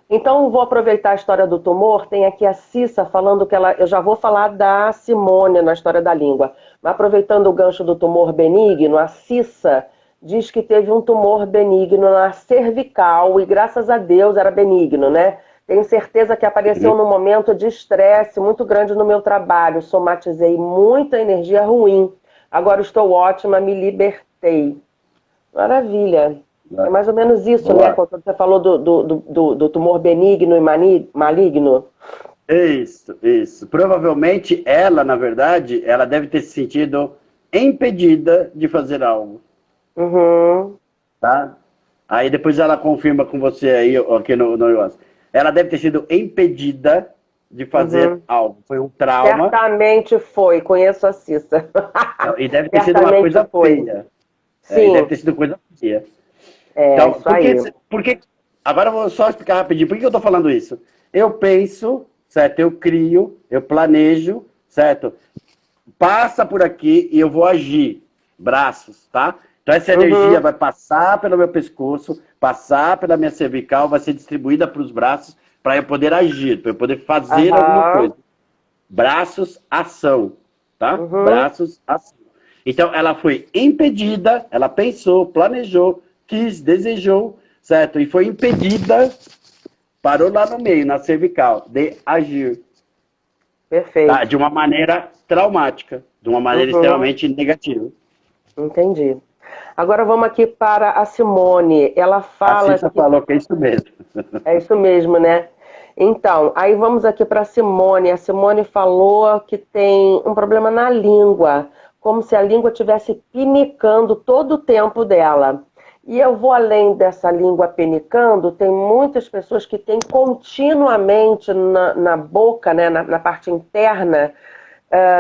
Então, vou aproveitar a história do tumor. Tem aqui a Cissa falando que eu já vou falar da Simone na história da língua. Mas aproveitando o gancho do tumor benigno, a Cissa diz que teve um tumor benigno na cervical e graças a Deus era benigno, né? Tenho certeza que apareceu num momento de estresse muito grande no meu trabalho. Somatizei muita energia ruim. Agora estou ótima, me libertei. Maravilha. É mais ou menos isso, né? Quando você falou do tumor benigno e maligno. Isso. Provavelmente ela, na verdade, ela deve ter se sentido impedida de fazer algo. Tá? Aí depois ela confirma com você aí, aqui no negócio. Ela deve ter sido impedida de fazer algo. Foi um trauma. Certamente foi, conheço a Cissa. E deve ter sido uma coisa feia. Sim. Deve ter sido coisa feia. Então, isso aí. Agora eu vou só explicar rapidinho. Por que eu estou falando isso? Eu penso, certo? Eu crio, eu planejo, certo? Passa por aqui e eu vou agir. Braços, tá? Então essa energia vai passar pelo meu pescoço, passar pela minha cervical, vai ser distribuída para os braços para eu poder agir, para eu poder fazer alguma coisa. Braços, ação, tá? Braços, ação. Então ela foi impedida, ela pensou, planejou, quis, desejou, certo? E foi impedida, parou lá no meio, na cervical, de agir. Perfeito. Tá? De uma maneira traumática, de uma maneira extremamente negativa. Entendi. Agora vamos aqui para a Simone. Ela fala... A Cissa falou que é isso mesmo. É isso mesmo, né? Então, aí vamos aqui para a Simone. A Simone falou que tem um problema na língua, como se a língua estivesse pinicando todo o tempo dela. E eu vou além dessa língua pinicando, tem muitas pessoas que têm continuamente na boca, né, na parte interna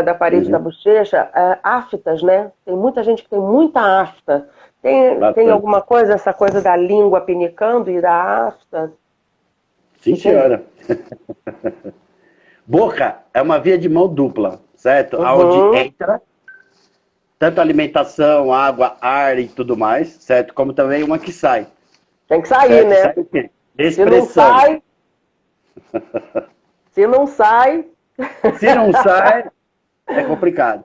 da parede da bochecha, aftas, né? Tem muita gente que tem muita afta. Tem alguma coisa, essa coisa da língua pinicando e da afta? Sim, senhora. Boca é uma via de mão dupla, certo? Onde entra tanto alimentação, água, ar e tudo mais, certo? Como também uma que sai. Tem que sair, certo? né? Sai o quê? Se não sai... Se não sai... Se não sai, é complicado.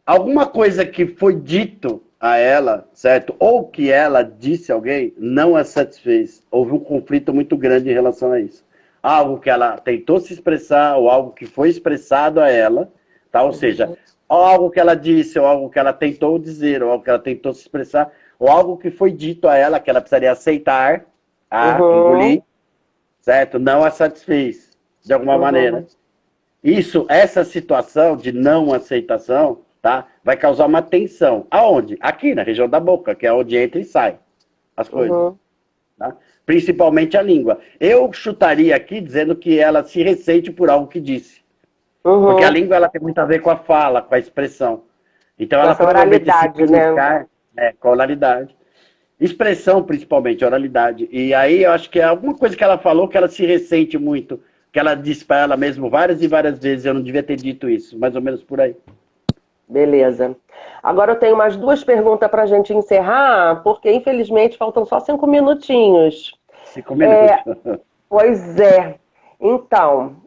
Alguma coisa que foi dito a ela, certo? Ou que ela disse a alguém, não a satisfez. Houve um conflito muito grande em relação a isso. Algo que ela tentou se expressar, ou algo que foi expressado a ela, tá? Ou seja, algo que ela disse, ou algo que ela tentou dizer, ou algo que ela tentou se expressar, ou algo que foi dito a ela, que ela precisaria aceitar, engolir, certo? Não a satisfez, de alguma maneira. Essa situação de não aceitação, tá? Vai causar uma tensão. Aonde? Aqui, na região da boca, que é onde entra e sai as coisas. Tá? Principalmente a língua. Eu chutaria aqui dizendo que ela se ressente por algo que disse. Porque a língua ela tem muito a ver com a fala, com a expressão. Então Com ela essa provavelmente se oralidade, né? comunicar com oralidade. Expressão, principalmente, oralidade. E aí eu acho que é alguma coisa que ela falou que ela se ressente muito, que ela diz para ela mesmo várias e várias vezes, eu não devia ter dito isso, mais ou menos por aí. Beleza. Agora eu tenho mais duas perguntas para a gente encerrar, porque infelizmente faltam só 5 minutinhos. 5 minutos. Pois é. Então,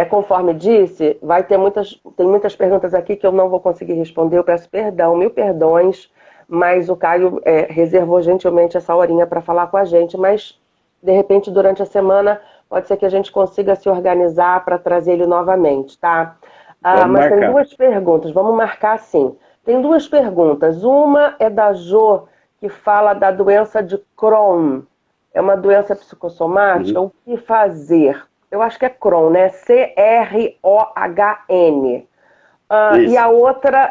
conforme disse, tem muitas perguntas aqui que eu não vou conseguir responder. Eu peço perdão, mil perdões, mas o Caio reservou gentilmente essa horinha para falar com a gente. Mas, de repente, durante a semana, pode ser que a gente consiga se organizar para trazer ele novamente, tá? Vamos Mas tem marcar. duas perguntas, vamos marcar sim. Tem duas perguntas. Uma é da Jo, que fala da doença de Crohn. É uma doença psicossomática. O que fazer? Eu acho que é Crohn, né? Crohn.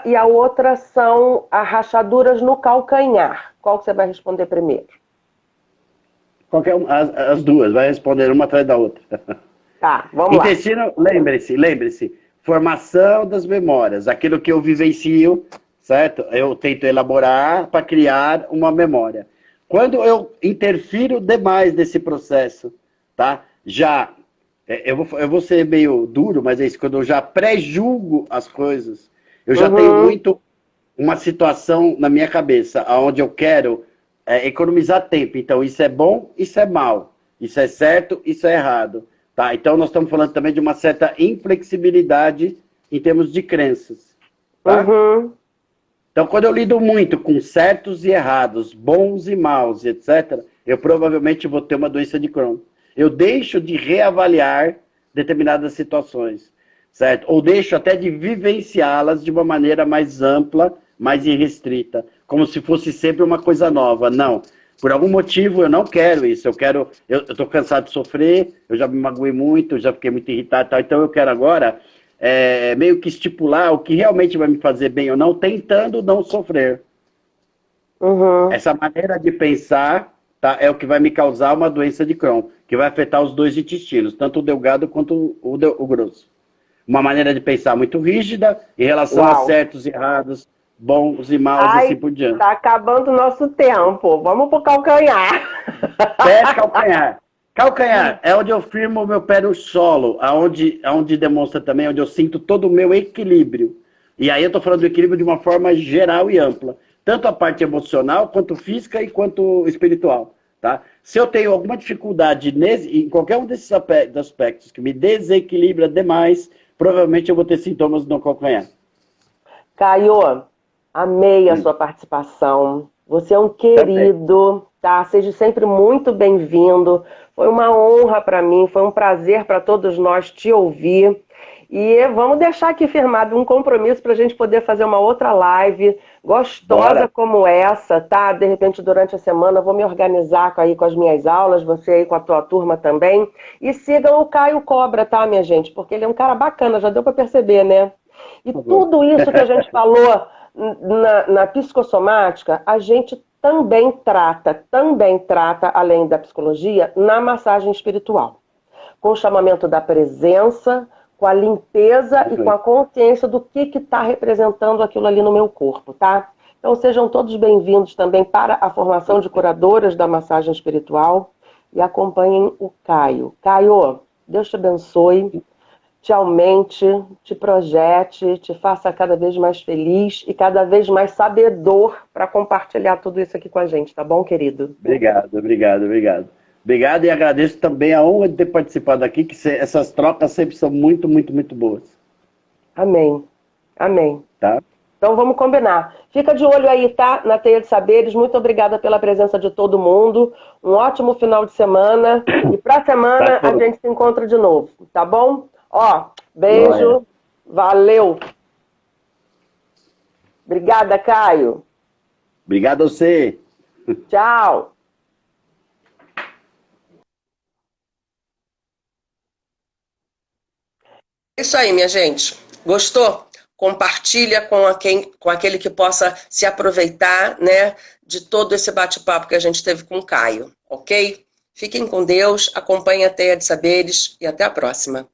E a outra são as rachaduras no calcanhar. Qual que você vai responder primeiro? Qualquer uma, as duas, vai responder uma atrás da outra. Tá, vamos lá. Intestino, lembre-se, formação das memórias, aquilo que eu vivencio, certo? Eu tento elaborar para criar uma memória. Quando eu interfiro demais nesse processo, tá? Eu vou ser meio duro, mas é isso, quando eu já pré-julgo as coisas, eu já tenho muito uma situação na minha cabeça, onde eu quero economizar tempo. Então, isso é bom, isso é mal. Isso é certo, isso é errado. Tá? Então, nós estamos falando também de uma certa inflexibilidade em termos de crenças. Tá? Então, quando eu lido muito com certos e errados, bons e maus, etc., eu provavelmente vou ter uma doença de Crohn. Eu deixo de reavaliar determinadas situações, certo? Ou deixo até de vivenciá-las de uma maneira mais ampla, mais irrestrita, como se fosse sempre uma coisa nova. Não. Por algum motivo eu não quero isso. Eu estou cansado de sofrer, eu já me magoei muito, eu já fiquei muito irritado e tal. Então eu quero agora meio que estipular o que realmente vai me fazer bem ou não, tentando não sofrer. Essa maneira de pensar, tá, é o que vai me causar uma doença de Crohn, que vai afetar os dois intestinos, tanto o delgado quanto o grosso. Uma maneira de pensar muito rígida em relação a certos e errados, bons e maus e assim por diante. Tá acabando o nosso tempo. Vamos pro calcanhar. Pé, calcanhar. Calcanhar é onde eu firmo o meu pé no solo, aonde demonstra também, onde eu sinto todo o meu equilíbrio. E aí eu estou falando do equilíbrio de uma forma geral e ampla. Tanto a parte emocional, quanto física e quanto espiritual. Tá? Se eu tenho alguma dificuldade em qualquer um desses aspectos que me desequilibra demais, provavelmente eu vou ter sintomas no calcanhar. Caio, amei a sua participação. Você é um querido, tá? Seja sempre muito bem-vindo. Foi uma honra para mim, foi um prazer para todos nós te ouvir. E vamos deixar aqui firmado um compromisso para a gente poder fazer uma outra live gostosa como essa, tá? De repente, durante a semana, eu vou me organizar aí com as minhas aulas, você aí com a tua turma também. E sigam o Caio Cobra, tá, minha gente? Porque ele é um cara bacana, já deu para perceber, né? E tudo isso que a gente falou na psicossomática, a gente também trata, além da psicologia, na massagem espiritual. Com o chamamento da presença, com a limpeza e com a consciência do que está representando aquilo ali no meu corpo, tá? Então sejam todos bem-vindos também para a formação de curadoras da massagem espiritual e acompanhem o Caio. Caio, Deus te abençoe, te aumente, te projete, te faça cada vez mais feliz e cada vez mais sabedor para compartilhar tudo isso aqui com a gente, tá bom, querido? Obrigado. Obrigado e agradeço também a honra de ter participado aqui, que essas trocas sempre são muito, muito, muito boas. Amém. Tá? Então vamos combinar. Fica de olho aí, tá? Na Teia de Saberes. Muito obrigada pela presença de todo mundo. Um ótimo final de semana. E pra semana a gente se encontra de novo, tá bom? Ó, beijo. Valeu. Obrigada, Caio. Obrigado a você. Tchau. É isso aí, minha gente. Gostou? Compartilha com aquele que possa se aproveitar, né, de todo esse bate-papo que a gente teve com o Caio, ok? Fiquem com Deus, acompanhem a Teia de Saberes e até a próxima.